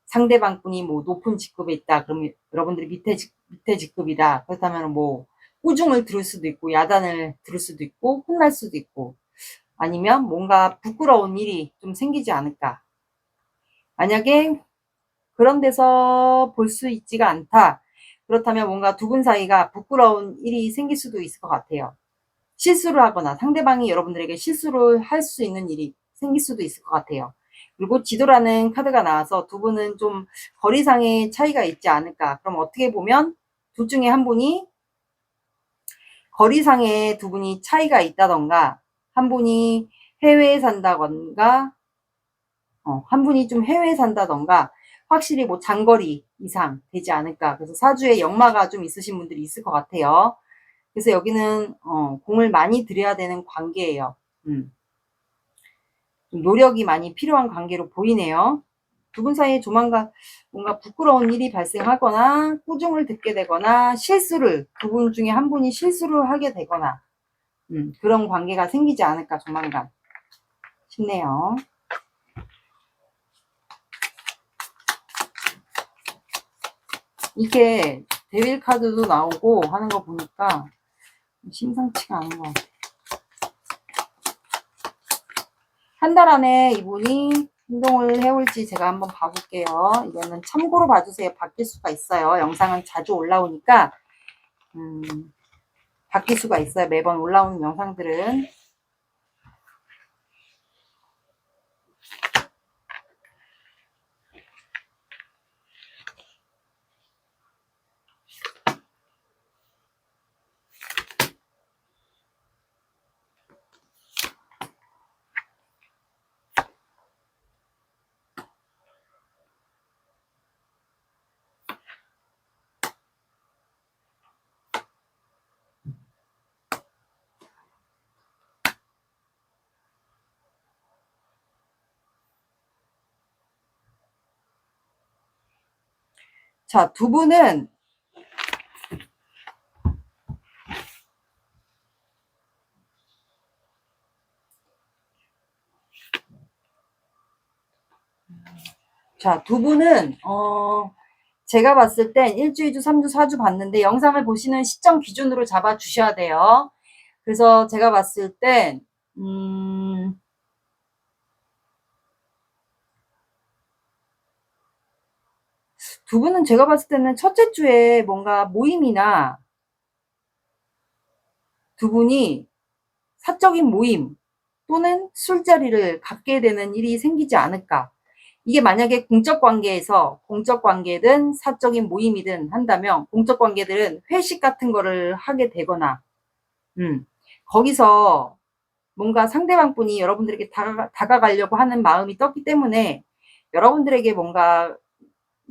상대방 분이 뭐 높은 직급에 있다. 그러면 여러분들이 밑에 직급이다. 그렇다면 뭐 꾸중을 들을 수도 있고 야단을 들을 수도 있고 혼날 수도 있고 아니면 뭔가 부끄러운 일이 좀 생기지 않을까. 만약에 그런 데서 볼 수 있지가 않다. 그렇다면 뭔가 두 분 사이가 부끄러운 일이 생길 수도 있을 것 같아요. 실수를 하거나 상대방이 여러분들에게 실수를 할 수 있는 일이 생길 수도 있을 것 같아요. 그리고 지도라는 카드가 나와서 두 분은 좀 거리상의 차이가 있지 않을까. 그럼 어떻게 보면 둘 중에 한 분이 거리상의 두 분이 차이가 있다던가 한 분이 해외에 산다던가 한 분이 좀 해외에 산다던가 확실히 뭐 장거리 이상 되지 않을까. 그래서 사주에 역마가 좀 있으신 분들이 있을 것 같아요. 그래서 여기는 공을 많이 들여야 되는 관계예요. 노력이 많이 필요한 관계로 보이네요. 두 분 사이에 조만간 뭔가 부끄러운 일이 발생하거나 꾸중을 듣게 되거나 실수를 두 분 중에 한 분이 실수를 하게 되거나 그런 관계가 생기지 않을까 조만간 싶네요. 이게 데빌 카드도 나오고 하는 거 보니까 심상치가 않은 것 같아요. 한 달 안에 이분이 행동을 해올지 제가 한번 봐볼게요. 이거는 참고로 봐주세요. 바뀔 수가 있어요. 영상은 자주 올라오니까 바뀔 수가 있어요. 매번 올라오는 영상들은. 자, 두 분은 제가 봤을 땐 1주, 2주, 3주, 4주 봤는데 영상을 보시는 시점 기준으로 잡아 주셔야 돼요. 그래서 제가 봤을 땐 두 분은 제가 봤을 때는 첫째 주에 뭔가 모임이나 두 분이 사적인 모임 또는 술자리를 갖게 되는 일이 생기지 않을까. 이게 만약에 공적 관계든 사적인 모임이든 한다면 공적 관계들은 회식 같은 거를 하게 되거나 거기서 뭔가 상대방 분이 여러분들에게 다가가려고 하는 마음이 떴기 때문에 여러분들에게 뭔가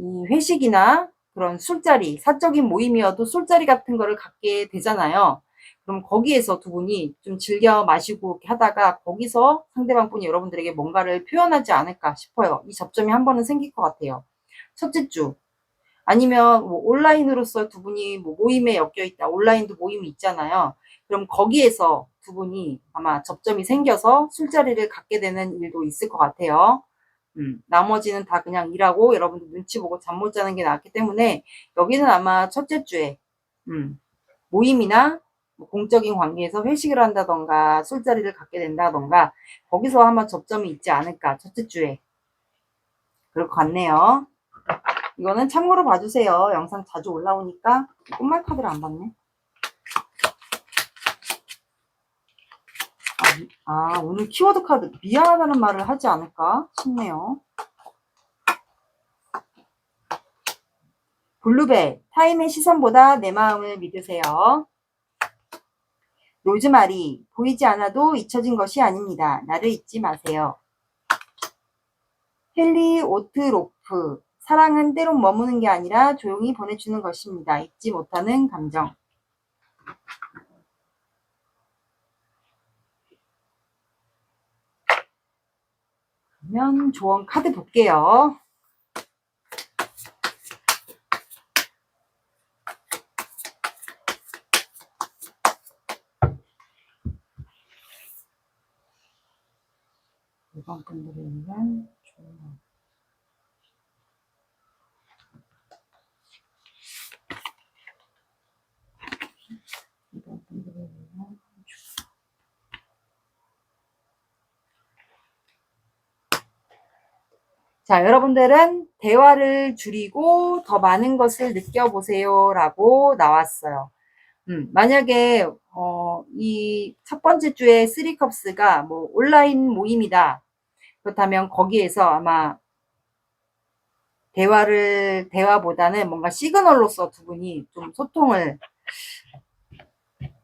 이 회식이나 그런 술자리, 사적인 모임이어도 술자리 같은 거를 갖게 되잖아요. 그럼 거기에서 두 분이 좀 즐겨 마시고 이렇게 하다가 거기서 상대방 분이 여러분들에게 뭔가를 표현하지 않을까 싶어요. 이 접점이 한 번은 생길 것 같아요. 첫째 주. 아니면 뭐 온라인으로서 두 분이 뭐 모임에 엮여 있다. 온라인도 모임이 있잖아요. 그럼 거기에서 두 분이 아마 접점이 생겨서 술자리를 갖게 되는 일도 있을 것 같아요. 나머지는 다 그냥 일하고 여러분들 눈치 보고 잠 못 자는 게 낫기 때문에 여기는 아마 첫째 주에 모임이나 뭐 공적인 관계에서 회식을 한다던가 술자리를 갖게 된다던가 거기서 아마 접점이 있지 않을까 첫째 주에 그럴 것 같네요. 이거는 참고로 봐주세요. 영상 자주 올라오니까. 꽃말 카드를 안 봤네. 오늘 키워드 카드 미안하다는 말을 하지 않을까 싶네요. 블루벨, 타인의 시선보다 내 마음을 믿으세요. 로즈마리, 보이지 않아도 잊혀진 것이 아닙니다. 나를 잊지 마세요. 헨리 오트로프, 사랑은 때론 머무는 게 아니라 조용히 보내주는 것입니다. 잊지 못하는 감정. 그러면 조언 카드 볼게요. 이번 분들을 위한 조언. 이번 분들을 위한 조언. 자, 여러분들은 대화를 줄이고 더 많은 것을 느껴보세요 라고 나왔어요. 만약에 이 첫 번째 주에 쓰리컵스가 뭐 온라인 모임이다. 그렇다면 거기에서 아마 대화보다는 뭔가 시그널로서 두 분이 좀 소통을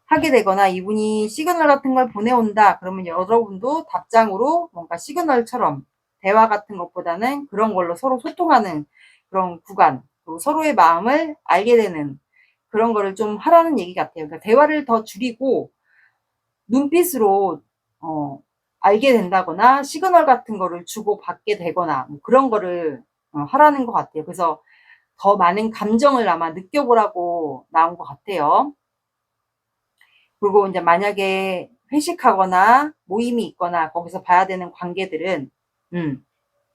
하게 되거나 이분이 시그널 같은 걸 보내온다. 그러면 여러분도 답장으로 뭔가 시그널처럼 대화 같은 것보다는 그런 걸로 서로 소통하는 그런 구간, 그리고 서로의 마음을 알게 되는 그런 거를 좀 하라는 얘기 같아요. 그러니까 대화를 더 줄이고 눈빛으로 알게 된다거나 시그널 같은 거를 주고 받게 되거나 뭐 그런 거를 하라는 것 같아요. 그래서 더 많은 감정을 아마 느껴보라고 나온 것 같아요. 그리고 이제 만약에 회식하거나 모임이 있거나 거기서 봐야 되는 관계들은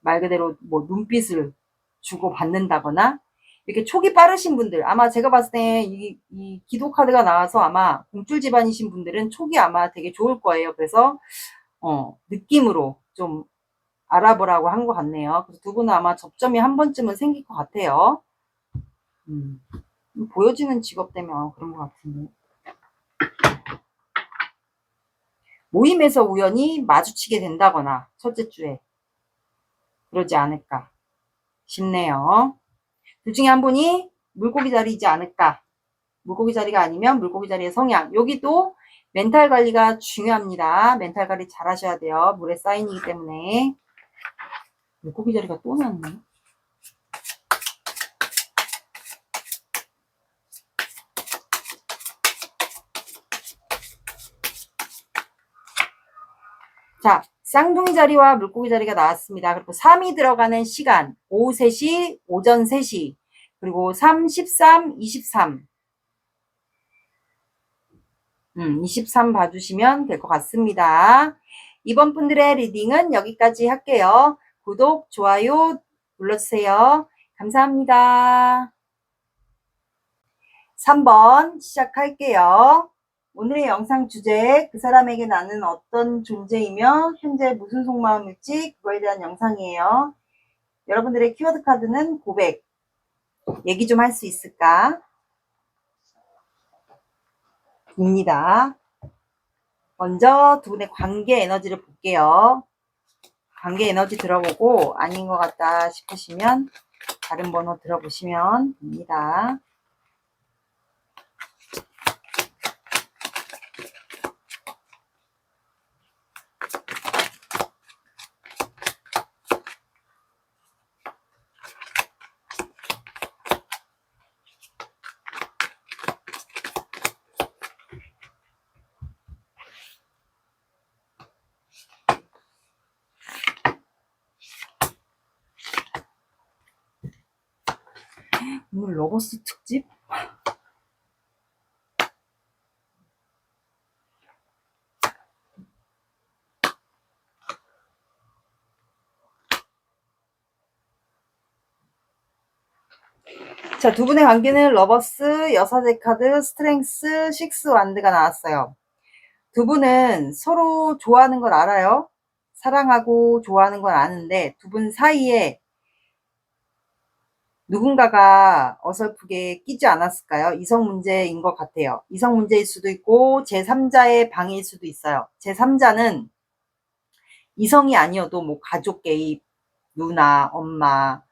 말 그대로 뭐 눈빛을 주고 받는다거나 이렇게 촉이 빠르신 분들 아마 제가 봤을 때 이 기도 카드가 나와서 아마 공줄 집안이신 분들은 촉이 아마 되게 좋을 거예요. 그래서 느낌으로 좀 알아보라고 한 것 같네요. 그래서 두 분은 아마 접점이 한 번쯤은 생길 것 같아요. 보여지는 직업 때문에 그런 것 같은데. 모임에서 우연히 마주치게 된다거나 첫째 주에 그러지 않을까 싶네요. 둘 중에 한 분이 물고기 자리이지 않을까. 물고기 자리가 아니면 물고기 자리의 성향. 여기도 멘탈 관리가 중요합니다. 멘탈 관리 잘 하셔야 돼요. 물의 사인이기 때문에. 물고기 자리가 또 나왔네. 자, 쌍둥이 자리와 물고기 자리가 나왔습니다. 그리고 3이 들어가는 시간, 오후 3시, 오전 3시, 그리고 3, 13, 23. 23 봐주시면 될 것 같습니다. 이번 분들의 리딩은 여기까지 할게요. 구독, 좋아요 눌러주세요. 감사합니다. 3번 시작할게요. 오늘의 영상 주제, 그 사람에게 나는 어떤 존재이며 현재 무슨 속마음일지 그거에 대한 영상이에요. 여러분들의 키워드 카드는 고백. 얘기 좀 할 수 있을까? 입니다. 먼저 두 분의 관계 에너지를 볼게요. 관계 에너지 들어보고 아닌 것 같다 싶으시면 다른 번호 들어보시면 됩니다. 오늘 러버스 특집? 자, 두 분의 관계는 러버스, 여사제 카드, 스트렝스, 식스 완드가 나왔어요. 두 분은 서로 좋아하는 걸 알아요. 사랑하고 좋아하는 걸 아는데 두 분 사이에 누군가가 어설프게 끼지 않았을까요? 이성 문제인 것 같아요. 이성 문제일 수도 있고 제3자의 방해일 수도 있어요. 제3자는 이성이 아니어도 뭐 가족 개입, 누나, 엄마,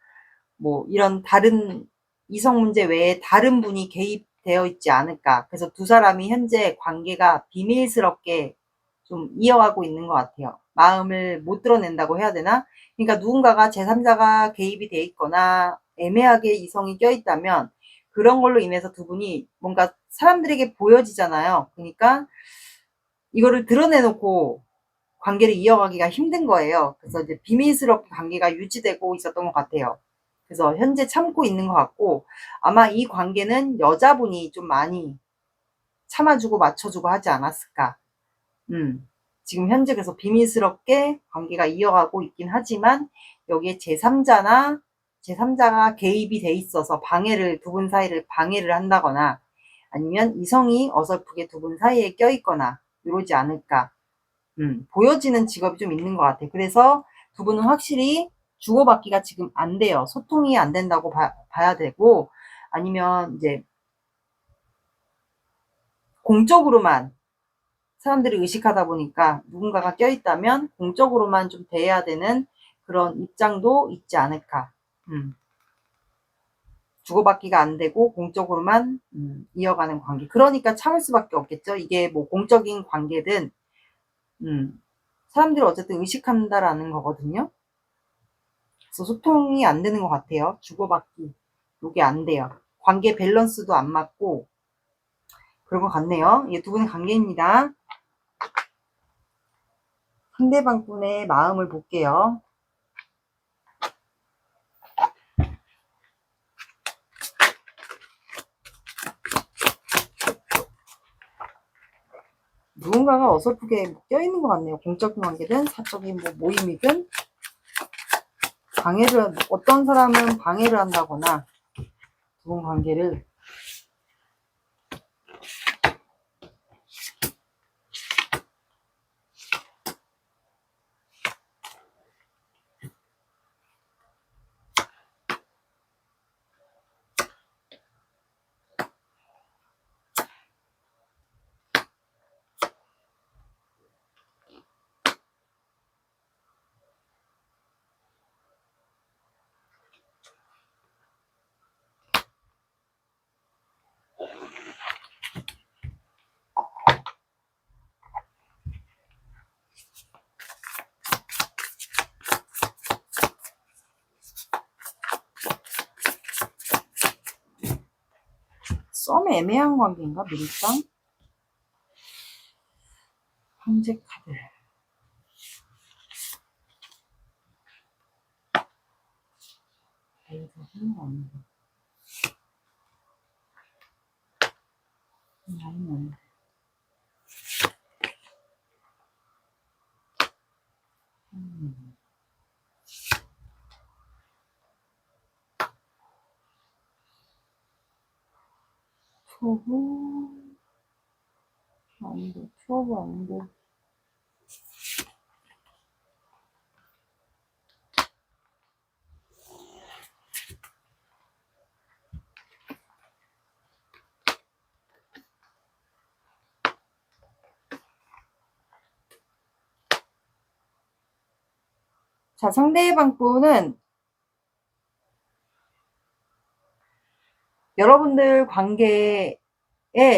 뭐 이런 다른 이성 문제 외에 다른 분이 개입되어 있지 않을까. 그래서 두 사람이 현재 관계가 비밀스럽게 좀 이어가고 있는 것 같아요. 마음을 못 드러낸다고 해야 되나? 그러니까 누군가가 제3자가 개입이 돼 있거나 애매하게 이성이 껴있다면 그런 걸로 인해서 두 분이 뭔가 사람들에게 보여지잖아요. 그러니까 이거를 드러내놓고 관계를 이어가기가 힘든 거예요. 그래서 이제 비밀스럽게 관계가 유지되고 있었던 것 같아요. 그래서 현재 참고 있는 것 같고 아마 이 관계는 여자분이 좀 많이 참아주고 맞춰주고 하지 않았을까. 지금 현재 그래서 비밀스럽게 관계가 이어가고 있긴 하지만 여기에 제3자가 개입이 돼 있어서 두 분 사이를 방해를 한다거나 아니면 이성이 어설프게 두 분 사이에 껴있거나 이러지 않을까. 보여지는 직업이 좀 있는 것 같아요. 그래서 두 분은 확실히 주고받기가 지금 안 돼요. 소통이 안 된다고 봐야 되고 아니면 이제 공적으로만 사람들이 의식하다 보니까 누군가가 껴있다면 공적으로만 좀 대해야 되는 그런 입장도 있지 않을까. 주고받기가 안 되고 공적으로만 이어가는 관계. 그러니까 참을 수밖에 없겠죠. 이게 뭐 공적인 관계든 사람들이 어쨌든 의식한다라는 거거든요. 그래서 소통이 안 되는 것 같아요. 주고받기. 이게 안 돼요. 관계 밸런스도 안 맞고 그런 것 같네요. 이게 두 분의 관계입니다. 상대방 분의 마음을 볼게요. 누군가가 어설프게 껴있는 것 같네요. 공적인 관계든 사적인 뭐 모임이든 어떤 사람은 방해를 한다거나 두 분 관계를 썸 애매한 관계인가? 밀당? 황제 카드. 여기서 하는 거 없는 거. 아니면 투브 안돼, 투브 안돼. 자, 상대방 분은 여러분들 관계에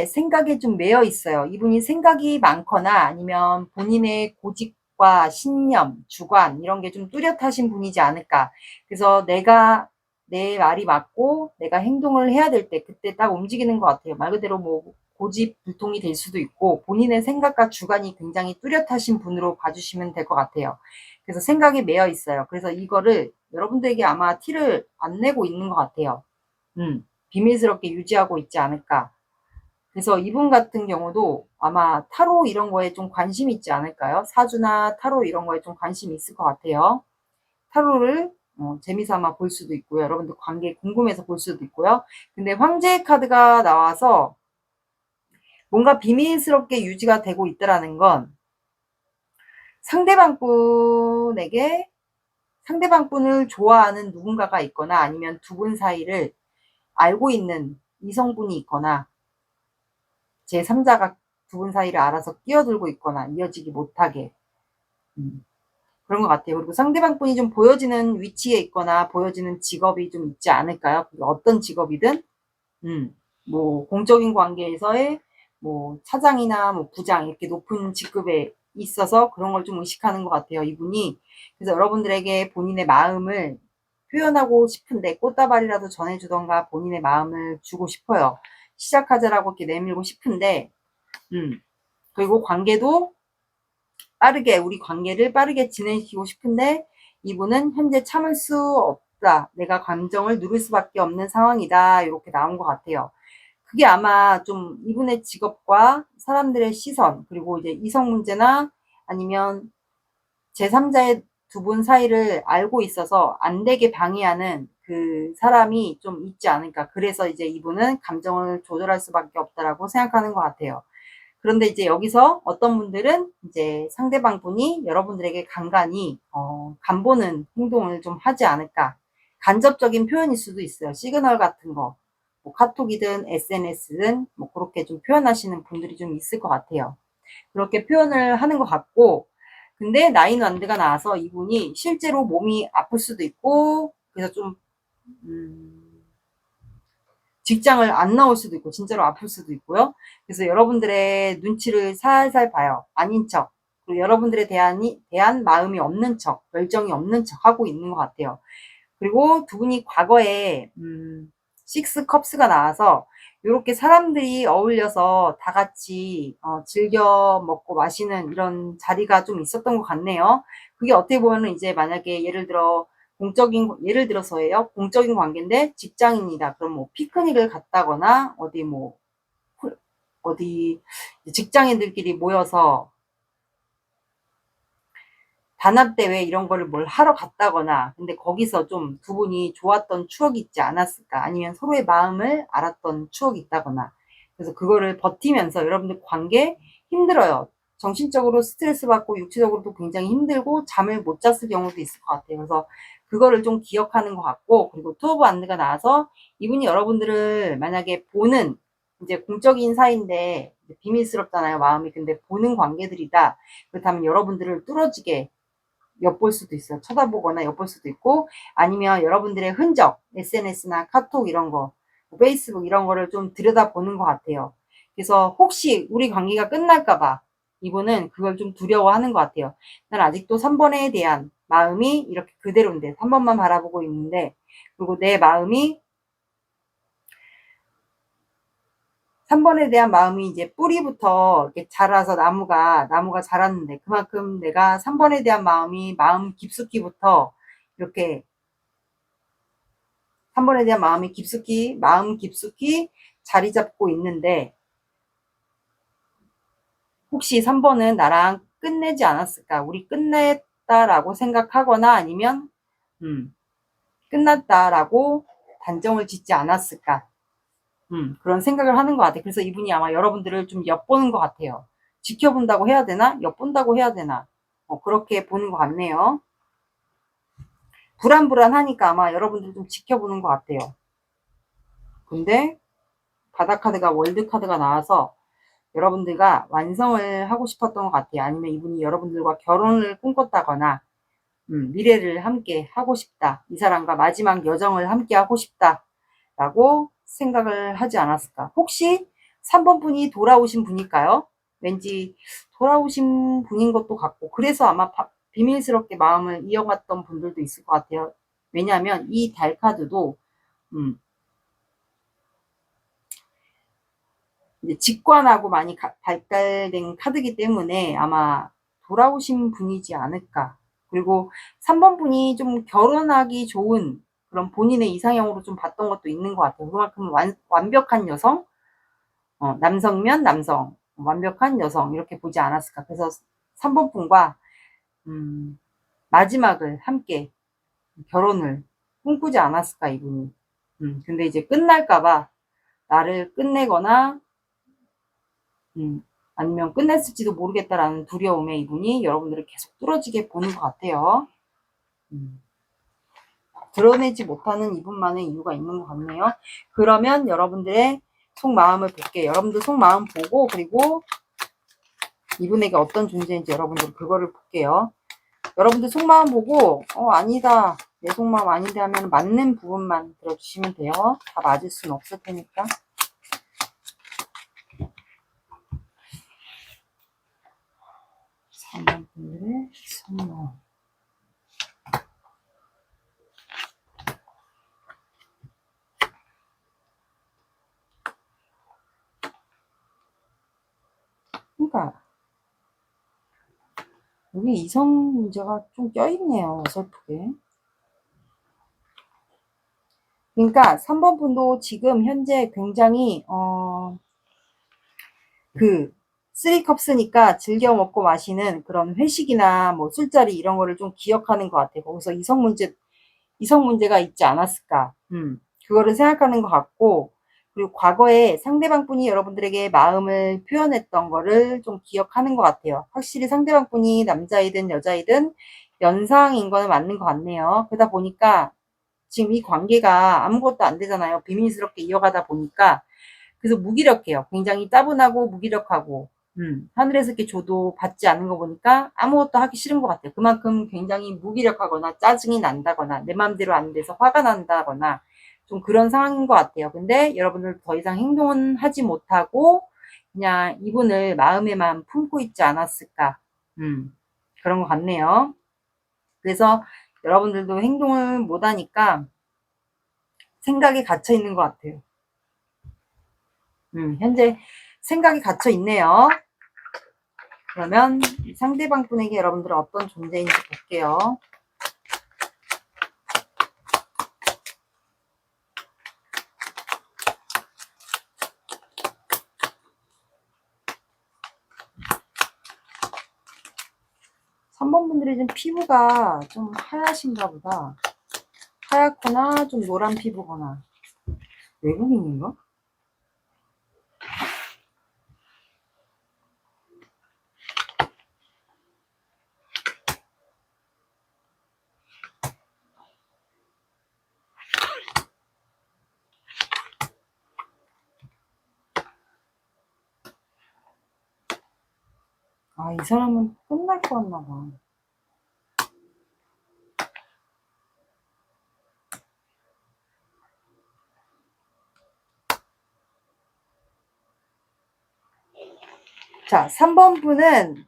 생각에 좀 매여 있어요. 이분이 생각이 많거나 아니면 본인의 고집과 신념, 주관 이런 게 좀 뚜렷하신 분이지 않을까. 그래서 내 말이 맞고 내가 행동을 해야 될 때 그때 딱 움직이는 것 같아요. 말 그대로 뭐 고집불통이 될 수도 있고 본인의 생각과 주관이 굉장히 뚜렷하신 분으로 봐주시면 될 것 같아요. 그래서 생각이 매여 있어요. 그래서 이거를 여러분들에게 아마 티를 안 내고 있는 것 같아요. 비밀스럽게 유지하고 있지 않을까. 그래서 이분 같은 경우도 아마 타로 이런 거에 좀 관심이 있지 않을까요? 사주나 타로 이런 거에 좀 관심이 있을 것 같아요. 타로를 재미삼아 볼 수도 있고요. 여러분들 관계 궁금해서 볼 수도 있고요. 근데 황제의 카드가 나와서 뭔가 비밀스럽게 유지가 되고 있다라는 건 상대방 분을 좋아하는 누군가가 있거나 아니면 두 분 사이를 알고 있는 이성분이 있거나 제3자가 두 분 사이를 알아서 끼어들고 있거나 이어지기 못하게 그런 것 같아요. 그리고 상대방 분이 좀 보여지는 위치에 있거나 보여지는 직업이 좀 있지 않을까요? 어떤 직업이든 뭐 공적인 관계에서의 뭐 차장이나 뭐 부장 이렇게 높은 직급에 있어서 그런 걸 좀 의식하는 것 같아요. 이분이. 그래서 여러분들에게 본인의 마음을 표현하고 싶은데 꽃다발이라도 전해주던가 본인의 마음을 주고 싶어요. 시작하자라고 이렇게 내밀고 싶은데 그리고 우리 관계를 빠르게 진행시키고 싶은데 이분은 현재 참을 수 없다. 내가 감정을 누를 수밖에 없는 상황이다. 이렇게 나온 것 같아요. 그게 아마 좀 이분의 직업과 사람들의 시선, 그리고 이제 이성 문제나 아니면 제3자의 두 분 사이를 알고 있어서 안 되게 방해하는 그 사람이 좀 있지 않을까. 그래서 이제 이분은 감정을 조절할 수밖에 없다라고 생각하는 것 같아요. 그런데 이제 여기서 어떤 분들은 이제 상대방 분이 여러분들에게 간간히 간보는 행동을 좀 하지 않을까. 간접적인 표현일 수도 있어요. 시그널 같은 거. 뭐 카톡이든 SNS든 뭐 그렇게 좀 표현하시는 분들이 좀 있을 것 같아요. 그렇게 표현을 하는 것 같고, 근데 나인 완드가 나와서 이분이 실제로 몸이 아플 수도 있고, 그래서 좀 직장을 안 나올 수도 있고 진짜로 아플 수도 있고요. 그래서 여러분들의 눈치를 살살 봐요. 아닌 척. 그리고 여러분들에 대한 마음이 없는 척, 열정이 없는 척 하고 있는 것 같아요. 그리고 두 분이 과거에 식스 컵스가 나와서 이렇게 사람들이 어울려서 다 같이 즐겨 먹고 마시는 이런 자리가 좀 있었던 것 같네요. 그게 어떻게 보면 이제 만약에 예를 들어서예요. 공적인 관계인데 직장인이다. 그럼 뭐 피크닉을 갔다거나 어디 직장인들끼리 모여서 단합대회 이런 거를 뭘 하러 갔다거나 근데 거기서 좀 두 분이 좋았던 추억이 있지 않았을까 아니면 서로의 마음을 알았던 추억이 있다거나 그래서 그거를 버티면서 여러분들 관계 힘들어요. 정신적으로 스트레스 받고 육체적으로도 굉장히 힘들고 잠을 못 잤을 경우도 있을 것 같아요. 그래서 그거를 좀 기억하는 것 같고 그리고 투 오브 안드가 나와서 이분이 여러분들을 만약에 보는 이제 공적인 사이인데 비밀스럽잖아요 마음이. 근데 보는 관계들이다. 그렇다면 여러분들을 뚫어지게 엿볼 수도 있어요. 쳐다보거나 엿볼 수도 있고 아니면 여러분들의 흔적, SNS나 카톡 이런 거, 페이스북 이런 거를 좀 들여다보는 것 같아요. 그래서 혹시 우리 관계가 끝날까 봐 이분은 그걸 좀 두려워하는 것 같아요. 난 아직도 3번에 대한 마음이 이렇게 그대로인데 3번만 바라보고 있는데 그리고 내 마음이 3번에 대한 마음이 이제 뿌리부터 이렇게 자라서 나무가 자랐는데 그만큼 내가 3번에 대한 마음이 마음 깊숙이부터 이렇게 3번에 대한 마음 깊숙이 자리 잡고 있는데 혹시 3번은 나랑 끝내지 않았을까? 우리 끝냈다라고 생각하거나 아니면 끝났다라고 단정을 짓지 않았을까? 그런 생각을 하는 것 같아요. 그래서 이분이 아마 여러분들을 좀 엿보는 것 같아요. 지켜본다고 해야 되나? 엿본다고 해야 되나? 그렇게 보는 것 같네요. 불안불안하니까 아마 여러분들 좀 지켜보는 것 같아요. 근데 바다카드가 월드카드가 나와서 여러분들과 완성을 하고 싶었던 것 같아요. 아니면 이분이 여러분들과 결혼을 꿈꿨다거나 미래를 함께 하고 싶다. 이 사람과 마지막 여정을 함께 하고 싶다. 라고 생각을 하지 않았을까. 혹시 3번 분이 돌아오신 분일까요? 왠지 돌아오신 분인 것도 같고 그래서 아마 비밀스럽게 마음을 이어갔던 분들도 있을 것 같아요. 왜냐하면 이 달 카드도 이제 직관하고 많이 발달된 카드이기 때문에 아마 돌아오신 분이지 않을까. 그리고 3번 분이 좀 결혼하기 좋은 그런 본인의 이상형으로 좀 봤던 것도 있는 것 같아요. 그만큼 완벽한 여성, 남성면 남성, 완벽한 여성 이렇게 보지 않았을까. 그래서 3번 분과 마지막을 함께 결혼을 꿈꾸지 않았을까 이분이. 근데 이제 끝날까봐 나를 끝내거나 아니면 끝냈을지도 모르겠다라는 두려움에 이분이 여러분들을 계속 뚫어지게 보는 것 같아요. 드러내지 못하는 이분만의 이유가 있는 것 같네요. 그러면 여러분들의 속마음을 볼게요. 여러분들 속마음 보고 그리고 이분에게 어떤 존재인지 여러분들 그거를 볼게요. 여러분들 속마음 보고 아니다. 내 속마음 아닌데 하면 맞는 부분만 들어주시면 돼요. 다 맞을 수는 없을 테니까. 3번 분들의 속마음. 그러니까 여기 이성 문제가 좀 껴있네요. 어설프게. 그러니까 3번 분도 지금 현재 굉장히 그 쓰리컵스니까 즐겨 먹고 마시는 그런 회식이나 뭐 술자리 이런 거를 좀 기억하는 것 같아요. 거기서 이성 문제가 있지 않았을까. 그거를 생각하는 것 같고, 그리고 과거에 상대방 분이 여러분들에게 마음을 표현했던 거를 좀 기억하는 것 같아요. 확실히 상대방 분이 남자이든 여자이든 연상인 거는 맞는 것 같네요. 그러다 보니까 지금 이 관계가 아무것도 안 되잖아요. 비밀스럽게 이어가다 보니까. 그래서 무기력해요. 굉장히 따분하고 무기력하고, 하늘에서 이렇게 줘도 받지 않는 거 보니까 아무것도 하기 싫은 것 같아요. 그만큼 굉장히 무기력하거나 짜증이 난다거나 내 마음대로 안 돼서 화가 난다거나 좀 그런 상황인 것 같아요. 근데 여러분들 더 이상 행동은 하지 못하고 그냥 이분을 마음에만 품고 있지 않았을까. 그런 것 같네요. 그래서 여러분들도 행동을 못하니까 생각에 갇혀 있는 것 같아요. 현재 생각이 갇혀 있네요. 그러면 상대방 분에게 여러분들은 어떤 존재인지 볼게요. 삼 번 분들이 좀 피부가 좀 하얗신가 보다. 하얗거나 좀 노란 피부거나. 외국인인가? 아, 이 사람은 끝날 것 같나 봐. 자, 3번 분은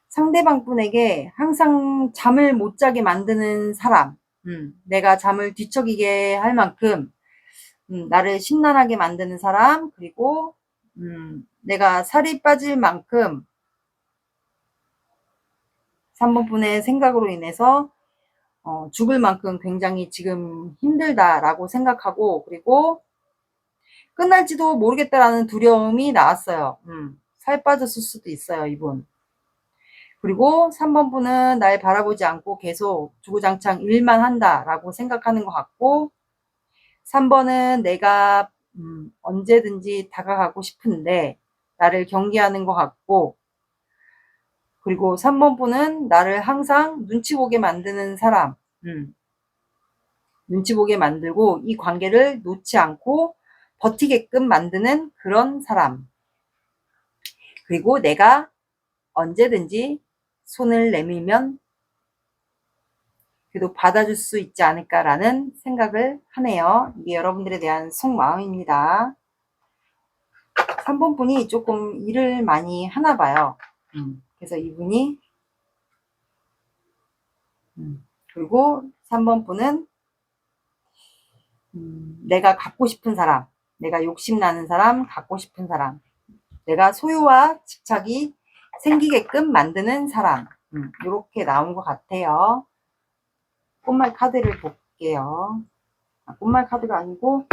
상대방 분에게 항상 잠을 못 자게 만드는 사람. 내가 잠을 뒤척이게 할 만큼 나를 심란하게 만드는 사람, 그리고 내가 살이 빠질 만큼 3번 분의 생각으로 인해서 죽을 만큼 굉장히 지금 힘들다라고 생각하고, 그리고 끝날지도 모르겠다라는 두려움이 나왔어요. 살 빠졌을 수도 있어요, 이분. 그리고 3번 분은 날 바라보지 않고 계속 주구장창 일만 한다라고 생각하는 것 같고, 3번은 내가 언제든지 다가가고 싶은데 나를 경계하는 것 같고, 그리고 3번 분은 나를 항상 눈치 보게 만드는 사람, 눈치 보게 만들고 이 관계를 놓지 않고 버티게끔 만드는 그런 사람. 그리고 내가 언제든지 손을 내밀면 그래도 받아줄 수 있지 않을까라는 생각을 하네요. 이게 여러분들에 대한 속마음입니다. 3번 분이 조금 일을 많이 하나 봐요. 그래서 이분이 그리고 3번 분은 내가 갖고 싶은 사람, 내가 욕심나는 사람, 갖고 싶은 사람, 내가 소유와 집착이 생기게끔 만드는 사람, 이렇게 나온 것 같아요. 꽃말 카드를 볼게요. 꽃말 카드가 아니고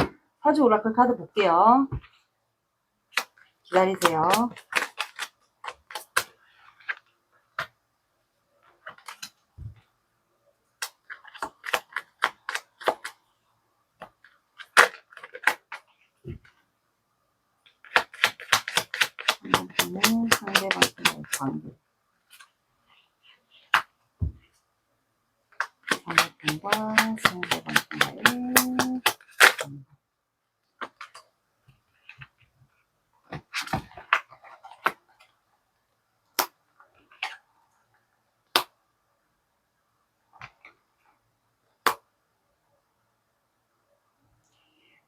사주 오라클 카드 볼게요. 기다리세요. 상대방과의 관계. 상대방과 상대방과의 관계.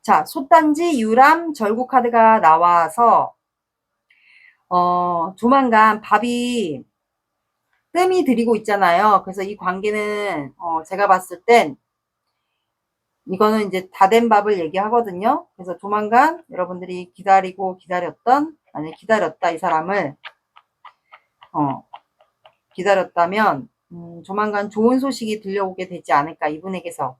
자, 솥단지 유람 절구 카드가 나와서 조만간 밥이 뜸이 들이고 있잖아요. 그래서 이 관계는 제가 봤을 땐 이거는 이제 다 된 밥을 얘기하거든요. 그래서 조만간 여러분들이 기다리고 기다렸던, 아니 기다렸다 이 사람을 기다렸다면 조만간 좋은 소식이 들려오게 되지 않을까, 이분에게서.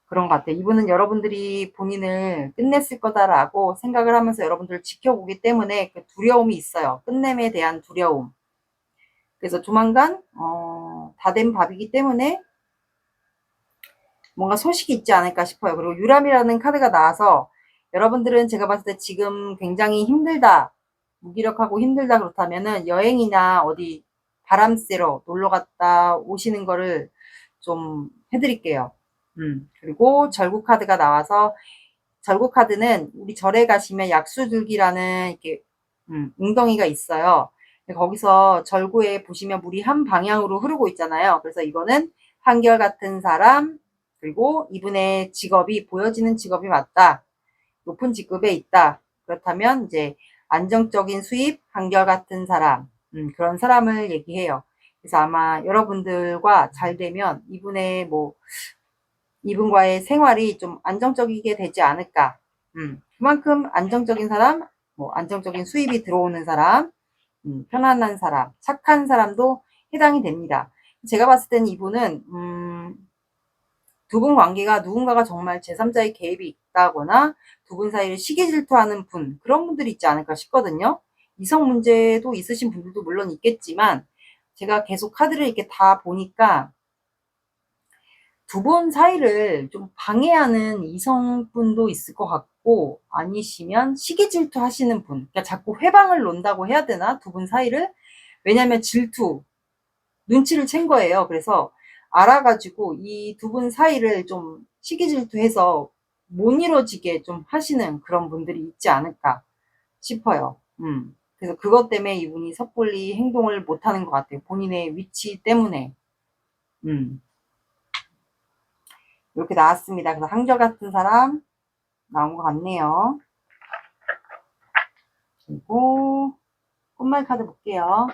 그런 것 같아요. 이분은 여러분들이 본인을 끝냈을 거다라고 생각을 하면서 여러분들을 지켜보기 때문에 그 두려움이 있어요. 끝냄에 대한 두려움. 그래서 조만간 다 된 밥이기 때문에 뭔가 소식이 있지 않을까 싶어요. 그리고 유람이라는 카드가 나와서 여러분들은 제가 봤을 때 지금 굉장히 힘들다, 무기력하고 힘들다 그렇다면은 여행이나 어디 바람 쐬러 놀러 갔다 오시는 거를 좀 해드릴게요. 그리고 절구 카드가 나와서 절구 카드는 우리 절에 가시면 약수줄기라는 이렇게 웅덩이가 있어요. 거기서 절구에 보시면 물이 한 방향으로 흐르고 있잖아요. 그래서 이거는 한결같은 사람, 그리고 이분의 직업이 보여지는 직업이 맞다, 높은 직급에 있다, 그렇다면 이제 안정적인 수입, 한결같은 사람, 그런 사람을 얘기해요. 그래서 아마 여러분들과 잘 되면 이분과의 생활이 좀 안정적이게 되지 않을까. 그만큼 안정적인 사람, 안정적인 수입이 들어오는 사람, 편안한 사람, 착한 사람도 해당이 됩니다. 제가 봤을 때는 이분은 두 분 관계가 누군가가 정말 제3자의 개입이 있다거나 두 분 사이를 시기 질투하는 분, 그런 분들이 있지 않을까 싶거든요. 이성 문제도 있으신 분들도 물론 있겠지만 제가 계속 카드를 이렇게 다 보니까 두 분 사이를 좀 방해하는 이성분도 있을 것 같고, 아니시면 시기 질투하시는 분, 그러니까 자꾸 회방을 논다고 해야 되나, 두 분 사이를. 왜냐면 질투, 눈치를 챈 거예요. 그래서 알아가지고 이 두 분 사이를 좀 시기 질투해서 못 이루어지게 좀 하시는 그런 분들이 있지 않을까 싶어요. 그래서 그것 때문에 이분이 섣불리 행동을 못하는 것 같아요. 본인의 위치 때문에. 이렇게 나왔습니다. 그래서 한결같은 사람 나온 것 같네요. 그리고 꽃말 카드 볼게요.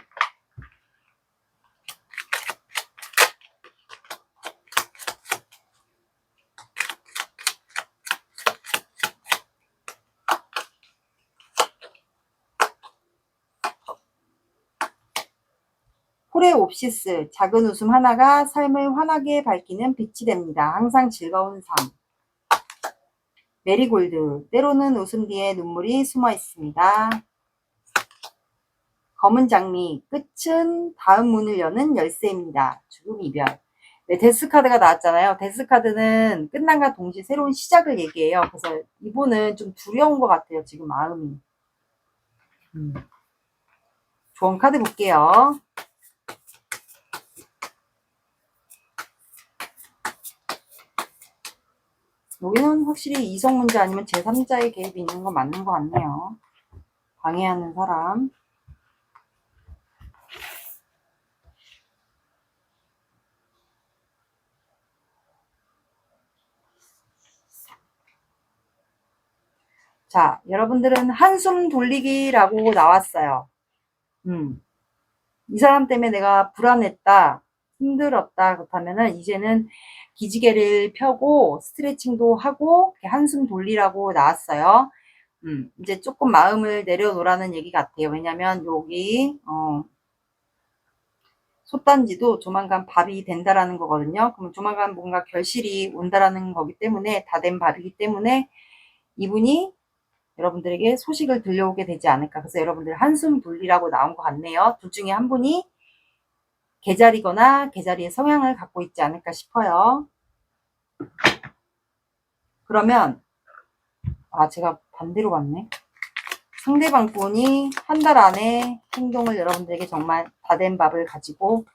코레옵시스, 작은 웃음 하나가 삶을 환하게 밝히는 빛이 됩니다. 항상 즐거운 삶. 메리골드, 때로는 웃음 뒤에 눈물이 숨어 있습니다. 검은 장미, 끝은 다음 문을 여는 열쇠입니다. 죽음 이별. 네, 데스카드가 나왔잖아요. 데스카드는 끝남과 동시에 새로운 시작을 얘기해요. 그래서 이분은 좀 두려운 것 같아요. 지금 마음이. 조언 카드 볼게요. 여기는 확실히 이성 문제 아니면 제3자의 개입이 있는 건 맞는 것 같네요. 방해하는 사람. 자, 여러분들은 한숨 돌리기라고 나왔어요. 이 사람 때문에 내가 불안했다, 힘들었다, 그렇다면은 이제는 기지개를 펴고 스트레칭도 하고 한숨 돌리라고 나왔어요. 이제 조금 마음을 내려놓으라는 얘기 같아요. 왜냐면 여기 솥단지도 조만간 밥이 된다라는 거거든요. 그럼 조만간 뭔가 결실이 온다라는 거기 때문에, 다 된 밥이기 때문에 이분이 여러분들에게 소식을 들려오게 되지 않을까. 그래서 여러분들 한숨 돌리라고 나온 것 같네요. 둘 중에 한 분이 개자리거나 개자리의 성향을 갖고 있지 않을까 싶어요. 그러면 제가 반대로 봤네. 상대방 분이 한 달 안에 행동을 여러분들에게 정말 다 된 밥을 가지고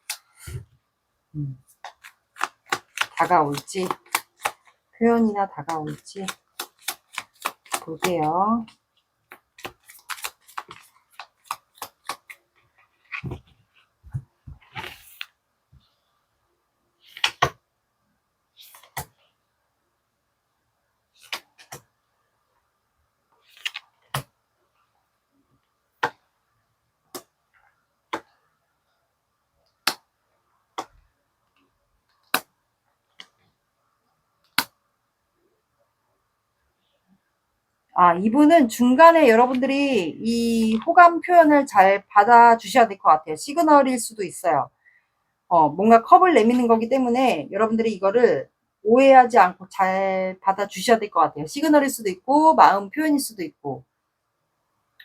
다가올지, 표현이나 다가올지 볼게요. 이분은 중간에 여러분들이 이 호감 표현을 잘 받아주셔야 될 것 같아요. 시그널일 수도 있어요. 뭔가 컵을 내미는 거기 때문에 여러분들이 이거를 오해하지 않고 잘 받아주셔야 될 것 같아요. 시그널일 수도 있고, 마음 표현일 수도 있고,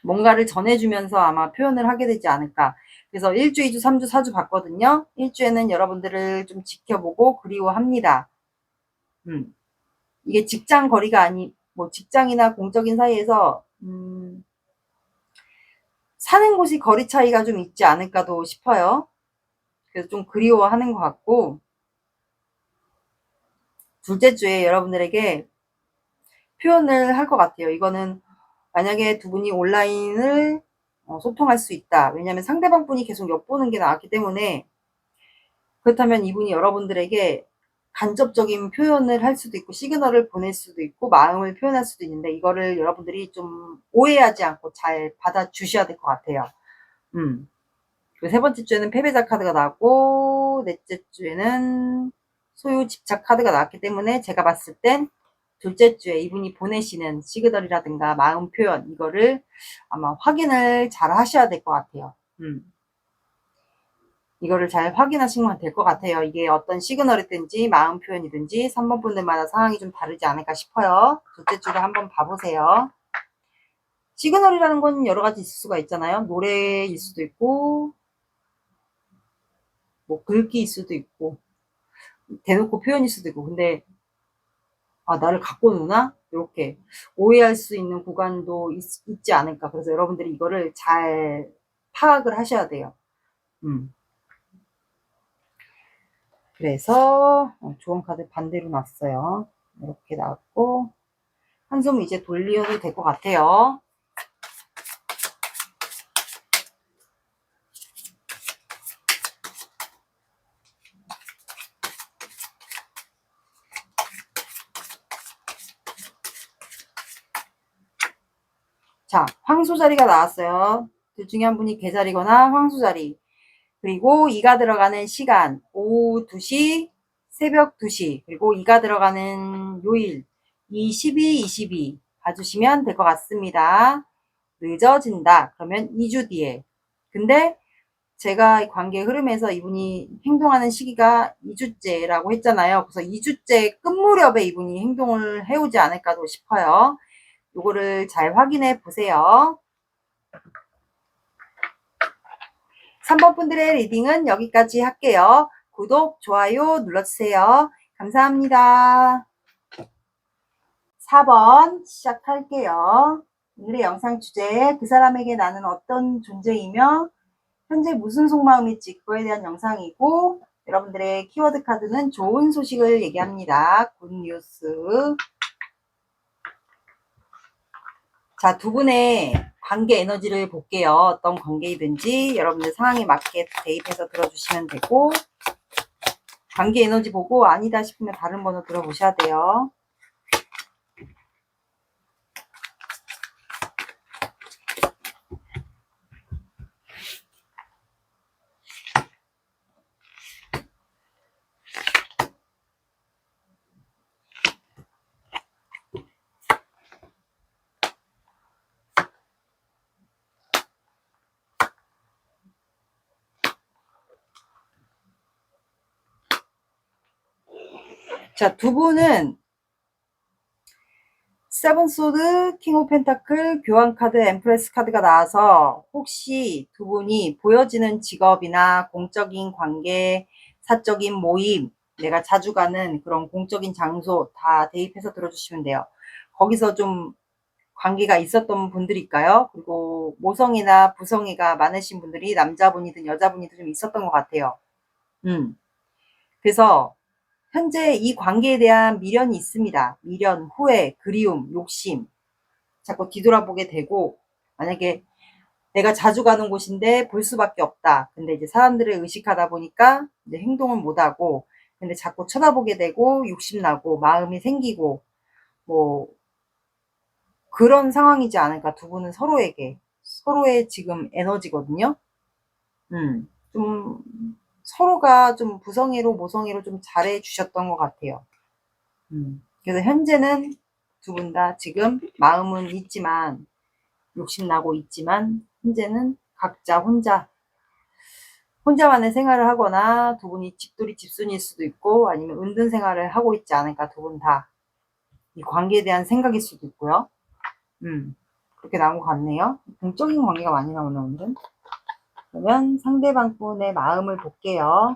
뭔가를 전해주면서 아마 표현을 하게 되지 않을까. 그래서 1주, 2주, 3주, 4주 봤거든요. 1주에는 여러분들을 좀 지켜보고 그리워합니다. 이게 직장 거리가 뭐 직장이나 공적인 사이에서 사는 곳이 거리 차이가 좀 있지 않을까도 싶어요. 그래서 좀 그리워하는 것 같고, 둘째 주에 여러분들에게 표현을 할 것 같아요. 이거는 만약에 두 분이 온라인을 소통할 수 있다. 왜냐하면 상대방 분이 계속 엿보는 게 나왔기 때문에, 그렇다면 이분이 여러분들에게 간접적인 표현을 할 수도 있고, 시그널을 보낼 수도 있고, 마음을 표현할 수도 있는데, 이거를 여러분들이 좀 오해하지 않고 잘 받아주셔야 될 것 같아요. 세 번째 주에는 패배자 카드가 나왔고, 넷째 주에는 소유 집착 카드가 나왔기 때문에, 제가 봤을 땐 둘째 주에 이분이 보내시는 시그널이라든가 마음 표현, 이거를 아마 확인을 잘 하셔야 될 것 같아요. 이거를 잘 확인하시면 될 것 같아요. 이게 어떤 시그널이든지 마음 표현이든지 3번 분들마다 상황이 좀 다르지 않을까 싶어요. 둘째 주를 한번 봐보세요. 시그널이라는 건 여러 가지 있을 수가 있잖아요. 노래일 수도 있고, 뭐 글귀일 수도 있고, 대놓고 표현일 수도 있고. 근데 나를 갖고 노나? 이렇게 오해할 수 있는 구간도 있지 않을까. 그래서 여러분들이 이거를 잘 파악을 하셔야 돼요. 그래서 조언 카드 반대로 놨어요. 이렇게 나왔고, 한숨 이제 돌려도 될 것 같아요. 자, 황소자리가 나왔어요. 둘 중에 한 분이 개자리거나 황소자리. 그리고 이가 들어가는 시간, 오후 2시, 새벽 2시. 그리고 이가 들어가는 요일, 22, 22 봐주시면 될 것 같습니다. 늦어진다. 그러면 2주 뒤에. 근데 제가 이 관계 흐름에서 이분이 행동하는 시기가 2주째라고 했잖아요. 그래서 2주째 끝 무렵에 이분이 행동을 해오지 않을까도 싶어요. 요거를 잘 확인해 보세요. 3번 분들의 리딩은 여기까지 할게요. 구독, 좋아요 눌러주세요. 감사합니다. 4번 시작할게요. 오늘의 영상 주제, 그 사람에게 나는 어떤 존재이며 현재 무슨 속마음일지 그거에 대한 영상이고, 여러분들의 키워드 카드는 좋은 소식을 얘기합니다. 굿뉴스. 자, 두 분의 관계 에너지를 볼게요. 어떤 관계이든지 여러분들 상황에 맞게 대입해서 들어주시면 되고, 관계 에너지 보고 아니다 싶으면 다른 번호 들어보셔야 돼요. 자, 두 분은 세븐 소드, 킹 오브 펜타클, 교환 카드, 엠프레스 카드가 나와서 혹시 두 분이 보여지는 직업이나 공적인 관계, 사적인 모임, 내가 자주 가는 그런 공적인 장소 다 대입해서 들어주시면 돼요. 거기서 좀 관계가 있었던 분들일까요? 그리고 모성이나 부성애가 많으신 분들이 남자분이든 여자분이든 좀 있었던 것 같아요. 그래서 현재 이 관계에 대한 미련이 있습니다. 미련, 후회, 그리움, 욕심. 자꾸 뒤돌아보게 되고, 만약에 내가 자주 가는 곳인데 볼 수밖에 없다. 근데 이제 사람들을 의식하다 보니까 이제 행동을 못하고, 근데 자꾸 쳐다보게 되고, 욕심나고, 마음이 생기고, 뭐, 그런 상황이지 않을까. 두 분은 서로의 지금 에너지거든요. 좀, 서로가 좀 부성애로 모성애로 좀 잘해 주셨던 것 같아요. 그래서 현재는 두 분 다 지금 마음은 있지만, 욕심나고 있지만, 현재는 각자 혼자만의 생활을 하거나 두 분이 집돌이 집순일 수도 있고, 아니면 은둔 생활을 하고 있지 않을까. 두 분 다 이 관계에 대한 생각일 수도 있고요. 그렇게 나온 것 같네요. 동적인 관계가 많이 나오네 오늘은. 그러면 상대방 분의 마음을 볼게요.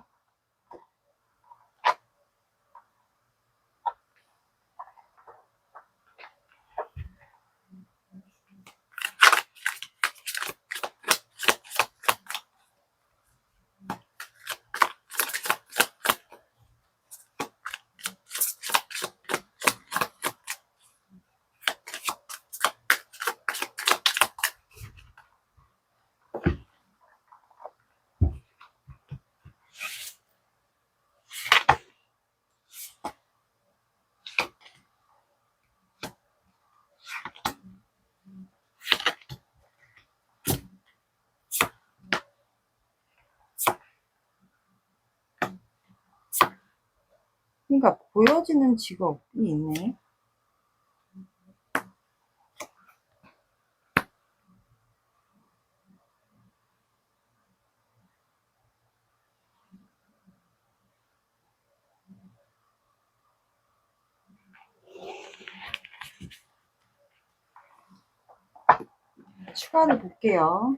그러니까 보여지는 직업이 있네. 추가를 볼게요.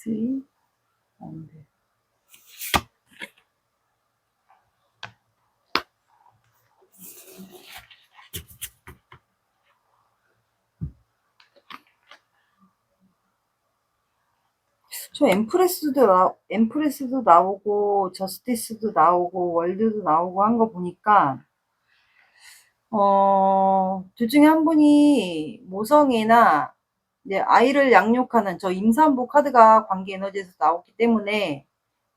스윗 언드. 저 엠프레스도 나오고 저스티스도 나오고 월드도 나오고 한 거 보니까 둘 중에 한 분이 모성애나 이제 아이를 양육하는, 저 임산부 카드가 관계 에너지에서 나왔기 때문에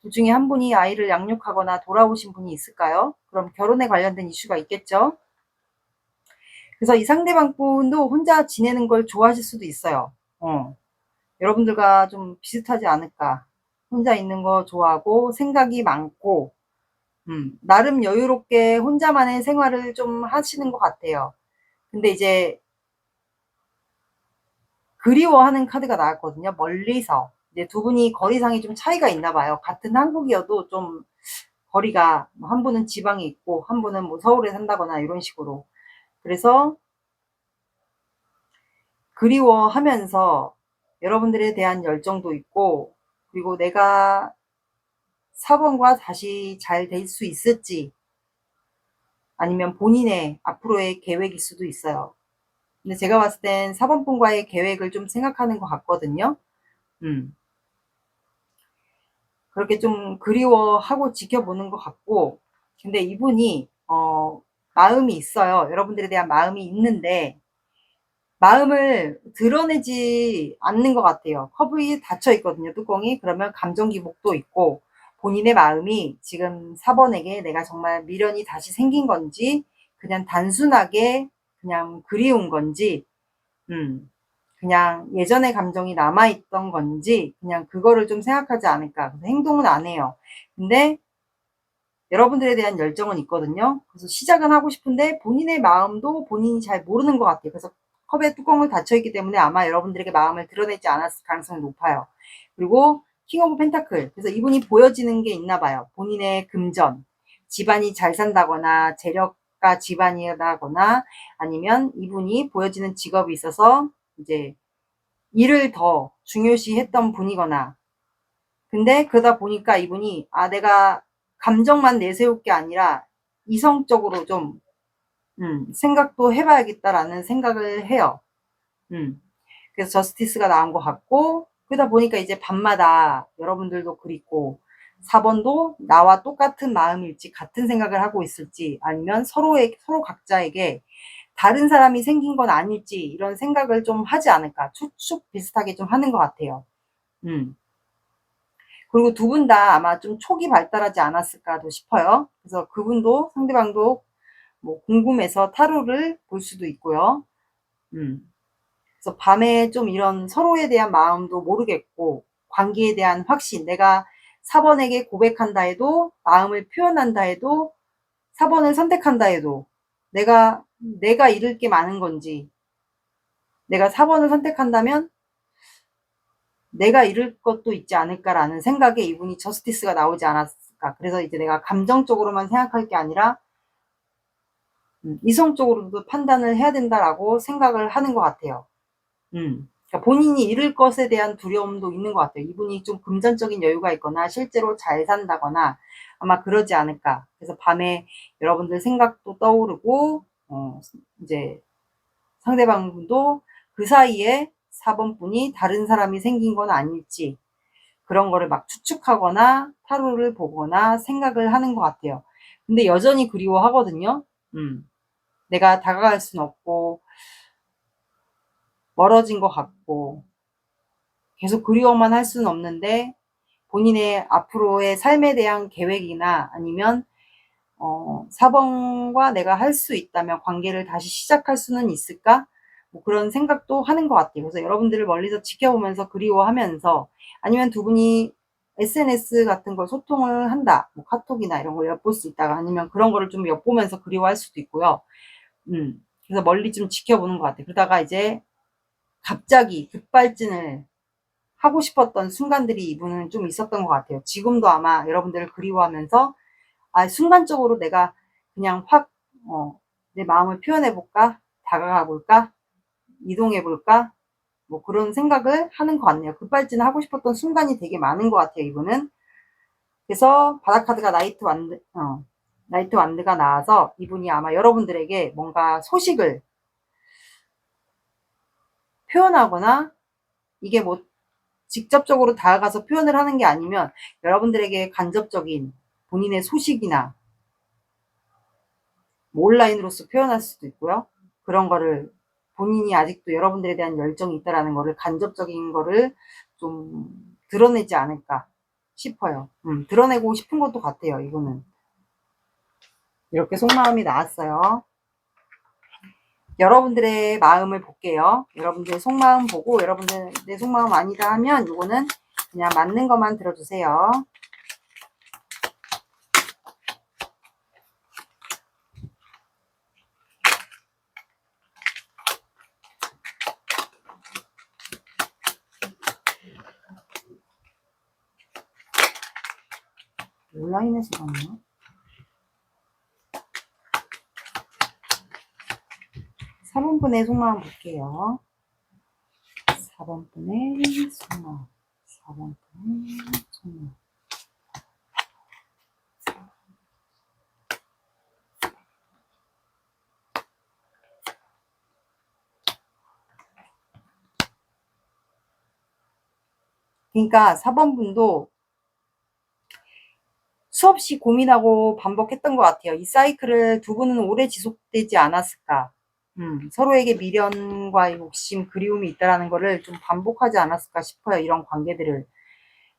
둘 중에 한 분이 아이를 양육하거나 돌아오신 분이 있을까요? 그럼 결혼에 관련된 이슈가 있겠죠? 그래서 이 상대방 분도 혼자 지내는 걸 좋아하실 수도 있어요. 여러분들과 좀 비슷하지 않을까. 혼자 있는 거 좋아하고 생각이 많고 나름 여유롭게 혼자만의 생활을 좀 하시는 것 같아요. 근데 이제 그리워하는 카드가 나왔거든요. 멀리서. 이제 두 분이 거리상이 좀 차이가 있나 봐요. 같은 한국이어도 좀 거리가, 한 분은 지방에 있고 한 분은 뭐 서울에 산다거나 이런 식으로. 그래서 그리워하면서 여러분들에 대한 열정도 있고, 그리고 내가 4번과 다시 잘 될 수 있을지, 아니면 본인의 앞으로의 계획일 수도 있어요. 근데 제가 봤을 땐 4번 분과의 계획을 좀 생각하는 것 같거든요. 그렇게 좀 그리워하고 지켜보는 것 같고, 근데 이분이 마음이 있어요. 여러분들에 대한 마음이 있는데 마음을 드러내지 않는 것 같아요. 컵이 닫혀 있거든요, 뚜껑이. 그러면 감정 기복도 있고, 본인의 마음이 지금 4번에게 내가 정말 미련이 다시 생긴 건지, 그냥 단순하게 그냥 그리운 건지, 그냥 예전의 감정이 남아있던 건지, 그냥 그거를 좀 생각하지 않을까. 그래서 행동은 안 해요. 근데 여러분들에 대한 열정은 있거든요. 그래서 시작은 하고 싶은데 본인의 마음도 본인이 잘 모르는 것 같아요. 그래서 컵의 뚜껑을 닫혀있기 때문에 아마 여러분들에게 마음을 드러내지 않았을 가능성이 높아요. 그리고 킹 오브 펜타클. 그래서 이분이 보여지는 게 있나 봐요. 본인의 금전, 집안이 잘 산다거나 재력가 집안이라거나, 아니면 이분이 보여지는 직업이 있어서 이제 일을 더 중요시 했던 분이거나. 근데 그러다 보니까 이분이 내가 감정만 내세울 게 아니라 이성적으로 좀 생각도 해봐야겠다라는 생각을 해요. 그래서 저스티스가 나온 것 같고, 그러다 보니까 이제 밤마다 여러분들도 그립고, 4번도 나와 똑같은 마음일지 같은 생각을 하고 있을지, 아니면 서로 각자에게 다른 사람이 생긴 건 아닐지 이런 생각을 좀 하지 않을까. 추측 비슷하게 좀 하는 것 같아요. 그리고 두 분 다 아마 좀 촉이 발달하지 않았을까도 싶어요. 그래서 그분도, 상대방도 뭐 궁금해서 타로를 볼 수도 있고요. 그래서 밤에 좀 이런 서로에 대한 마음도 모르겠고, 관계에 대한 확신, 내가 4번에게 고백한다 해도, 마음을 표현한다 해도, 4번을 선택한다 해도, 내가 잃을 게 많은 건지, 내가 4번을 선택한다면 내가 잃을 것도 있지 않을까라는 생각에 이분이 저스티스가 나오지 않았을까. 그래서 이제 내가 감정적으로만 생각할 게 아니라 이성적으로도 판단을 해야 된다라고 생각을 하는 것 같아요. 그러니까 본인이 잃을 것에 대한 두려움도 있는 것 같아요. 이분이 좀 금전적인 여유가 있거나 실제로 잘 산다거나 아마 그러지 않을까. 그래서 밤에 여러분들 생각도 떠오르고, 이제 상대방 분도 그 사이에 4번 분이 다른 사람이 생긴 건 아닐지, 그런 거를 막 추측하거나 타로를 보거나 생각을 하는 것 같아요. 근데 여전히 그리워하거든요. 내가 다가갈 순 없고 멀어진 것 같고 계속 그리워만 할 수는 없는데, 본인의 앞으로의 삶에 대한 계획이나 아니면 4번과 내가 할 수 있다면 관계를 다시 시작할 수는 있을까? 뭐 그런 생각도 하는 것 같아요. 그래서 여러분들을 멀리서 지켜보면서 그리워하면서, 아니면 두 분이 SNS 같은 걸 소통을 한다. 뭐 카톡이나 이런 걸 엿볼 수 있다가, 아니면 그런 거를 좀 엿보면서 그리워할 수도 있고요. 그래서 멀리 좀 지켜보는 것 같아요. 그러다가 이제 갑자기 급발진을 하고 싶었던 순간들이 이분은 좀 있었던 것 같아요. 지금도 아마 여러분들을 그리워하면서 순간적으로 내가 그냥 확 내 마음을 표현해 볼까? 다가가 볼까? 이동해 볼까? 뭐 그런 생각을 하는 것 같네요. 급발진을 하고 싶었던 순간이 되게 많은 것 같아요, 이분은. 그래서 바다카드가 나이트 완드가 나와서 이분이 아마 여러분들에게 뭔가 소식을 표현하거나, 이게 뭐 직접적으로 다가가서 표현을 하는 게 아니면 여러분들에게 간접적인 본인의 소식이나 뭐 온라인으로서 표현할 수도 있고요. 그런 거를 본인이 아직도 여러분들에 대한 열정이 있다라는 거를, 간접적인 거를 좀 드러내지 않을까 싶어요. 드러내고 싶은 것도 같아요, 이거는. 이렇게 속마음이 나왔어요. 여러분들의 마음을 볼게요. 여러분들의 속마음 보고, 여러분들 내 속마음 아니다 하면 이거는 그냥 맞는 것만 들어주세요. 온라인에서 봤나? 4번분의 속마음 볼게요. 4번분의 속마음. 4번분의 속마음. 그러니까 4번분도 수없이 고민하고 반복했던 것 같아요. 이 사이클을 두 분은 오래 지속되지 않았을까. 서로에게 미련과 욕심, 그리움이 있다라는 거를 좀 반복하지 않았을까 싶어요. 이런 관계들을.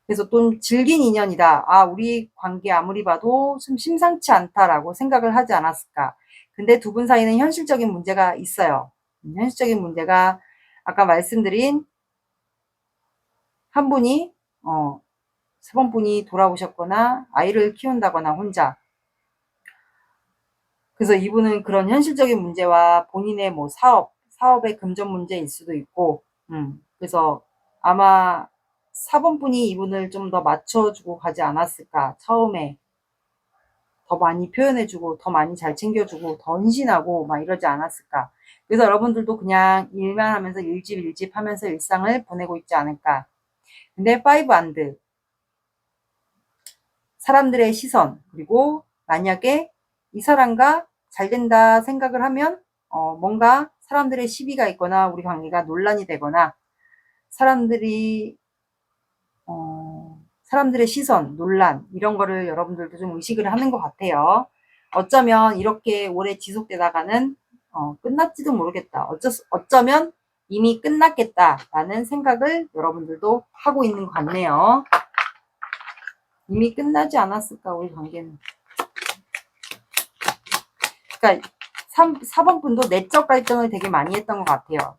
그래서 좀 질긴 인연이다. 아, 우리 관계 아무리 봐도 좀 심상치 않다라고 생각을 하지 않았을까. 근데 두 분 사이는 현실적인 문제가 있어요. 현실적인 문제가 아까 말씀드린 한 분이 4번분이 돌아오셨거나 아이를 키운다거나 혼자. 그래서 이분은 그런 현실적인 문제와 본인의 뭐 사업의 금전 문제일 수도 있고, 그래서 아마 4번분이 이분을 좀 더 맞춰주고 가지 않았을까. 처음에 더 많이 표현해주고, 더 많이 잘 챙겨주고, 더 헌신하고 막 이러지 않았을까. 그래서 여러분들도 그냥 일만 하면서 일집 하면서 일상을 보내고 있지 않을까. 근데 5안드, 사람들의 시선, 그리고 만약에 이 사람과 잘 된다 생각을 하면 뭔가 사람들의 시비가 있거나 우리 관계가 논란이 되거나 사람들의 시선, 논란 이런 거를 여러분들도 좀 의식을 하는 것 같아요. 어쩌면 이렇게 오래 지속되다가는 끝났지도 모르겠다. 어쩌면 이미 끝났겠다라는 생각을 여러분들도 하고 있는 것 같네요. 이미 끝나지 않았을까, 우리 관계는. 그러니까 4번분도 내적 갈등을 되게 많이 했던 것 같아요.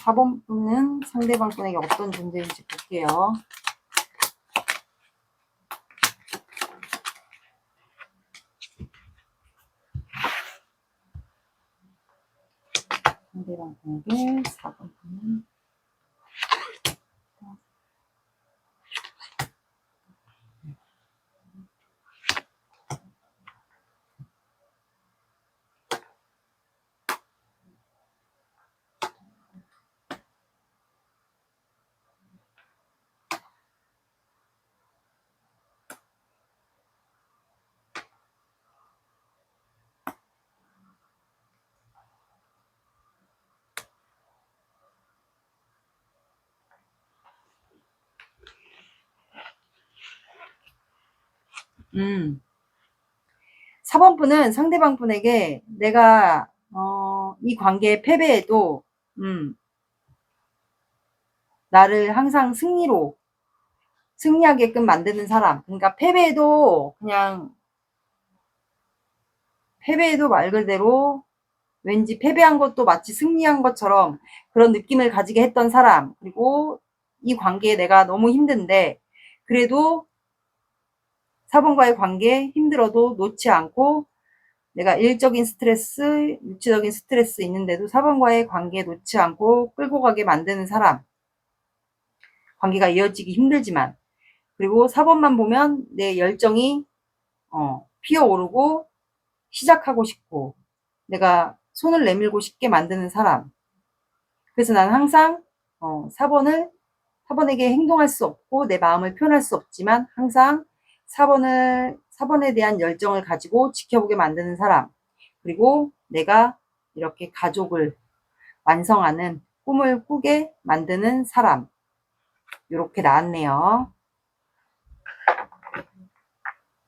4번분은 상대방 분에게 어떤 존재인지 볼게요. 상대방 분에게 4번분은 음. 4번분은 상대방 분에게 내가 이 관계의 패배에도 나를 항상 승리하게끔 만드는 사람. 그러니까 패배에도 말 그대로 왠지 패배한 것도 마치 승리한 것처럼 그런 느낌을 가지게 했던 사람. 그리고 이 관계에 내가 너무 힘든데 그래도 4번과의 관계 힘들어도 놓지 않고, 내가 일적인 스트레스, 육체적인 스트레스 있는데도 4번과의 관계 놓지 않고 끌고 가게 만드는 사람. 관계가 이어지기 힘들지만. 그리고 4번만 보면 내 열정이 피어오르고 시작하고 싶고 내가 손을 내밀고 싶게 만드는 사람. 그래서 나는 항상 4번에게 행동할 수 없고 내 마음을 표현할 수 없지만 항상 4번에 대한 열정을 가지고 지켜보게 만드는 사람. 그리고 내가 이렇게 가족을 완성하는 꿈을 꾸게 만드는 사람. 이렇게 나왔네요.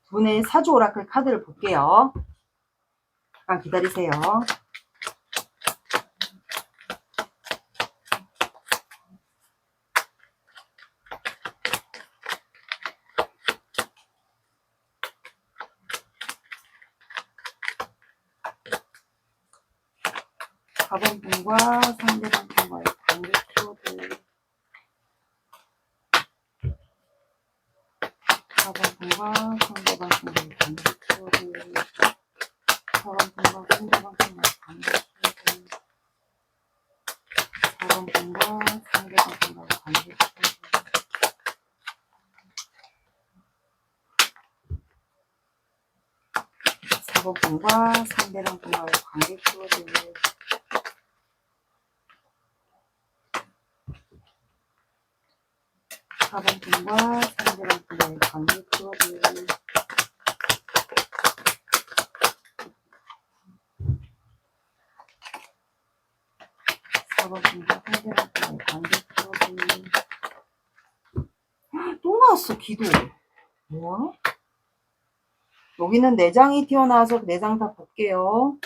두 분의 사주 오라클 카드를 볼게요. 잠깐 기다리세요. 4번 분과 상대방 분과의 관계 키워드. 4번 분과 상대방 분과의 관계 키워드. 4번 분과 상대방 분과의 관계 키워드. 4번 분과 상대방 분과의 관계 키워드. 4번 분과 상대방 분과의 관계 키워드. 4번 분과 상대방 분과의 관계 키워드. 4번 분과 상대방 분과의 관계 키워드. 또 나왔어, 기도. 뭐야? 여기는 4장이 튀어나와서 4장 다 볼게요.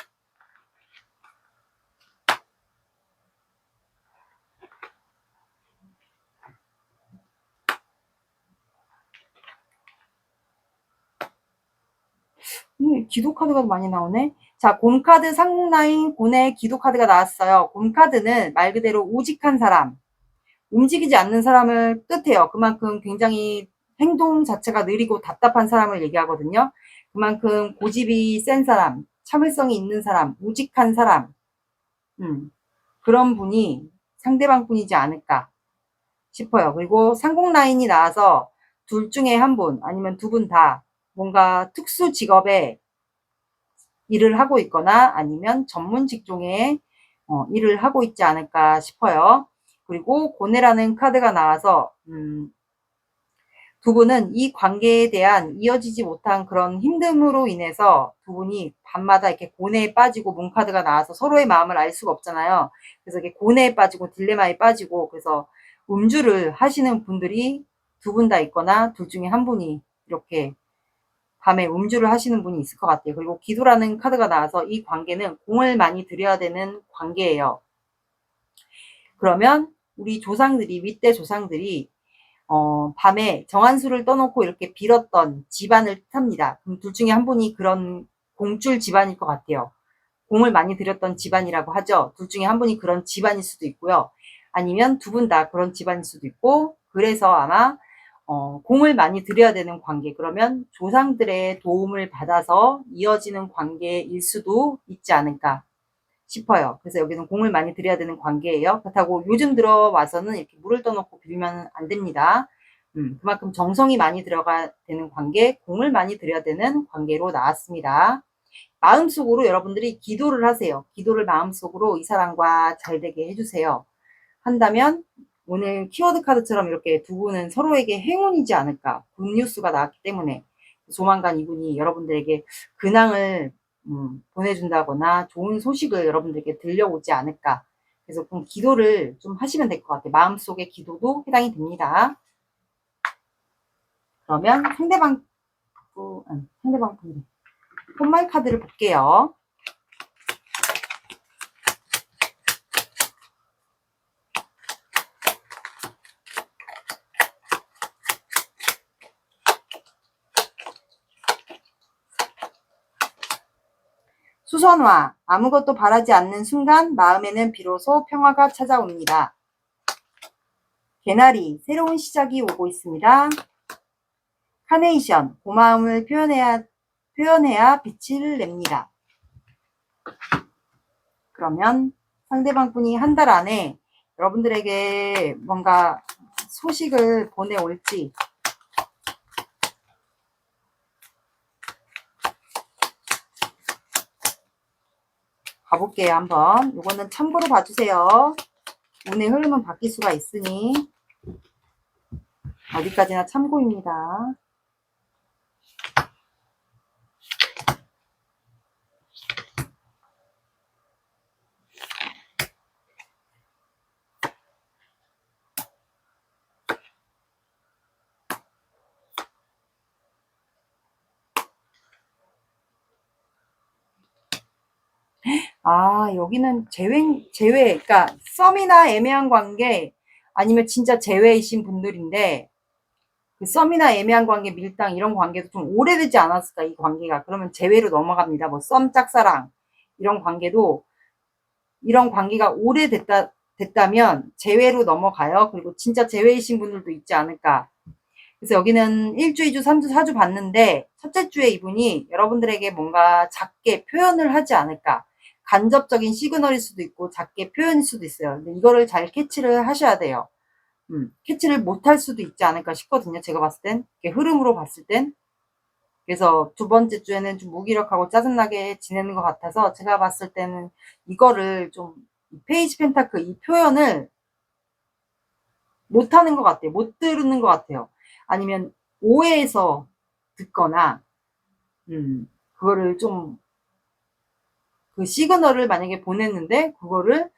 기도 카드가 많이 나오네. 자, 곰카드 상국라인 곤의 기도 카드가 나왔어요. 곰카드는 말 그대로 우직한 사람, 움직이지 않는 사람을 뜻해요. 그만큼 굉장히 행동 자체가 느리고 답답한 사람을 얘기하거든요. 그만큼 고집이 센 사람, 참을성이 있는 사람, 우직한 사람, 그런 분이 상대방 분이지 않을까 싶어요. 그리고 상국라인이 나와서 둘 중에 한 분, 아니면 두 분 다 뭔가 특수 직업에 일을 하고 있거나 아니면 전문 직종에 일을 하고 있지 않을까 싶어요. 그리고 고뇌라는 카드가 나와서 두 분은 이 관계에 대한 이어지지 못한 그런 힘듦으로 인해서 두 분이 밤마다 이렇게 고뇌에 빠지고 문카드가 나와서 서로의 마음을 알 수가 없잖아요. 그래서 이렇게 고뇌에 빠지고 딜레마에 빠지고 그래서 음주를 하시는 분들이 두 분 다 있거나 둘 중에 한 분이 이렇게 밤에 음주를 하시는 분이 있을 것 같아요. 그리고 기도라는 카드가 나와서 이 관계는 공을 많이 들여야 되는 관계예요. 그러면 우리 조상들이, 윗대 조상들이 밤에 정한수를 떠놓고 이렇게 빌었던 집안을 뜻합니다. 그럼 둘 중에 한 분이 그런 공줄 집안일 것 같아요. 공을 많이 들였던 집안이라고 하죠. 둘 중에 한 분이 그런 집안일 수도 있고요. 아니면 두 분 다 그런 집안일 수도 있고, 그래서 아마 공을 많이 들여야 되는 관계, 그러면 조상들의 도움을 받아서 이어지는 관계일 수도 있지 않을까 싶어요. 그래서 여기는 공을 많이 들여야 되는 관계예요. 그렇다고 요즘 들어와서는 이렇게 물을 떠놓고 빌면 안 됩니다. 그만큼 정성이 많이 들어가야 되는 관계, 공을 많이 들여야 되는 관계로 나왔습니다. 마음속으로 여러분들이 기도를 하세요. 기도를 마음속으로 이 사람과 잘 되게 해주세요. 한다면 오늘 키워드 카드처럼 이렇게 두 분은 서로에게 행운이지 않을까. 굿뉴스가 나왔기 때문에 조만간 이분이 여러분들에게 근황을 보내준다거나 좋은 소식을 여러분들에게 들려오지 않을까. 그래서 좀 기도를 좀 하시면 될 것 같아요. 마음속의 기도도 해당이 됩니다. 그러면 상대방 분 폰말 카드를 볼게요. 수선화, 아무것도 바라지 않는 순간 마음에는 비로소 평화가 찾아옵니다. 개나리, 새로운 시작이 오고 있습니다. 카네이션, 고마움을 표현해야 빛을 냅니다. 그러면 상대방 분이 한 달 안에 여러분들에게 뭔가 소식을 보내올지 가볼게요. 한번. 이거는 참고로 봐주세요. 운의 흐름은 바뀔 수가 있으니 어디까지나 참고입니다. 여기는 그러니까 썸이나 애매한 관계 아니면 진짜 제외이신 분들인데 그 썸이나 애매한 관계, 밀당 이런 관계도 좀 오래되지 않았을까, 이 관계가. 그러면 제외로 넘어갑니다. 뭐 썸, 짝사랑 이런 관계도 이런 관계가 됐다면 제외로 넘어가요. 그리고 진짜 제외이신 분들도 있지 않을까. 그래서 여기는 1주, 2주, 3주, 4주 봤는데 첫째 주에 이분이 여러분들에게 뭔가 작게 표현을 하지 않을까. 간접적인 시그널일 수도 있고 작게 표현일 수도 있어요. 근데 이거를 잘 캐치를 하셔야 돼요. 캐치를 못할 수도 있지 않을까 싶거든요. 제가 봤을 땐. 흐름으로 봤을 땐. 그래서 두 번째 주에는 좀 무기력하고 짜증나게 지내는 것 같아서 제가 봤을 때는 이거를 좀 페이지 펜타클 이 표현을 못하는 것 같아요. 못 들는 것 같아요. 아니면 오해해서 듣거나 그거를 좀 그 시그널을 만약에 보냈는데 그거를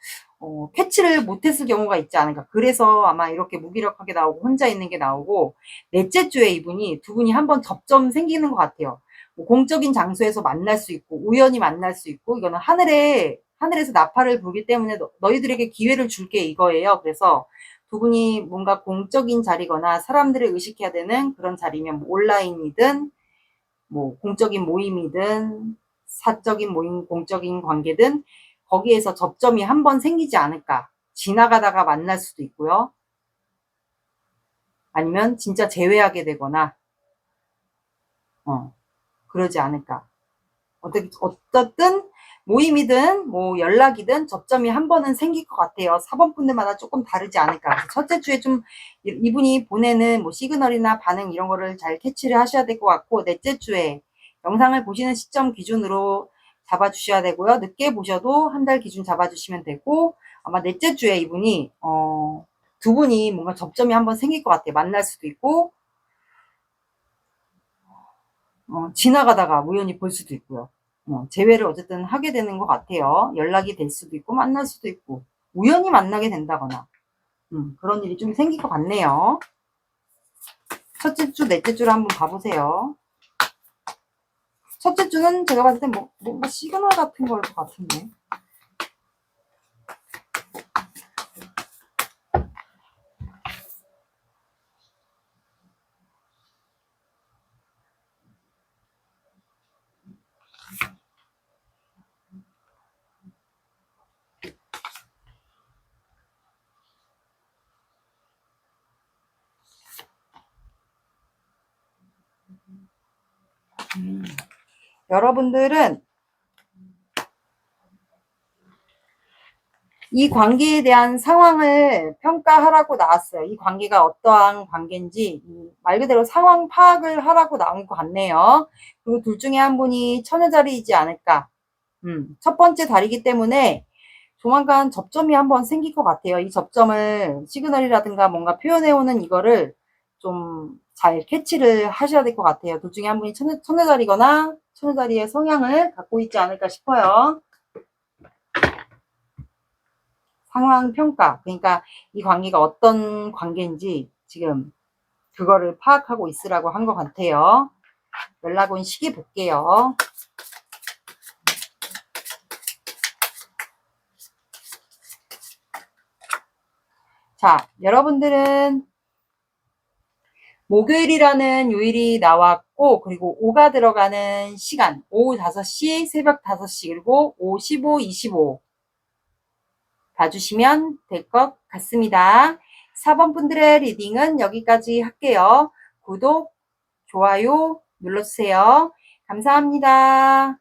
캐치를 못했을 경우가 있지 않을까. 그래서 아마 이렇게 무기력하게 나오고 혼자 있는 게 나오고 넷째 주에 이분이 두 분이 한번 접점 생기는 것 같아요. 뭐 공적인 장소에서 만날 수 있고 우연히 만날 수 있고 이거는 하늘에서 나팔을 불기 때문에 너희들에게 기회를 줄게 이거예요. 그래서 두 분이 뭔가 공적인 자리거나 사람들을 의식해야 되는 그런 자리면 뭐 온라인이든 뭐 공적인 모임이든 사적인 모임, 공적인 관계든 거기에서 접점이 한번 생기지 않을까. 지나가다가 만날 수도 있고요. 아니면 진짜 재회하게 되거나 그러지 않을까. 어떻든 모임이든 뭐 연락이든 접점이 한 번은 생길 것 같아요. 4번 분들마다 조금 다르지 않을까. 첫째 주에 좀 이분이 보내는 뭐 시그널이나 반응 이런 거를 잘 캐치를 하셔야 될 것 같고 넷째 주에 영상을 보시는 시점 기준으로 잡아주셔야 되고요. 늦게 보셔도 한 달 기준 잡아주시면 되고 아마 넷째 주에 이분이 두 분이 뭔가 접점이 한번 생길 것 같아요. 만날 수도 있고 지나가다가 우연히 볼 수도 있고요. 재회를 어쨌든 하게 되는 것 같아요. 연락이 될 수도 있고 만날 수도 있고 우연히 만나게 된다거나 그런 일이 좀 생길 것 같네요. 첫째 주, 넷째 주를 한번 봐보세요. 첫째 주는 제가 봤을 때 뭔가 시그널 같은 걸 것 같은데. 여러분들은 이 관계에 대한 상황을 평가하라고 나왔어요. 이 관계가 어떠한 관계인지 말 그대로 상황 파악을 하라고 나온 것 같네요. 그리고 둘 중에 한 분이 처녀자리이지 않을까. 첫 번째 달이기 때문에 조만간 접점이 한번 생길 것 같아요. 이 접점을 시그널이라든가 뭔가 표현해오는 이거를 좀 잘 캐치를 하셔야 될 것 같아요. 둘 중에 한 분이 처녀자리거나 처녀자리의 성향을 갖고 있지 않을까 싶어요. 상황 평가. 그러니까 이 관계가 어떤 관계인지 지금 그거를 파악하고 있으라고 한 것 같아요. 연락 온 시기 볼게요. 자, 여러분들은 목요일이라는 요일이 나왔고 그리고 5가 들어가는 시간 오후 5시, 새벽 5시 그리고 5, 15, 25 봐주시면 될 것 같습니다. 4번 분들의 리딩은 여기까지 할게요. 구독, 좋아요 눌러주세요. 감사합니다.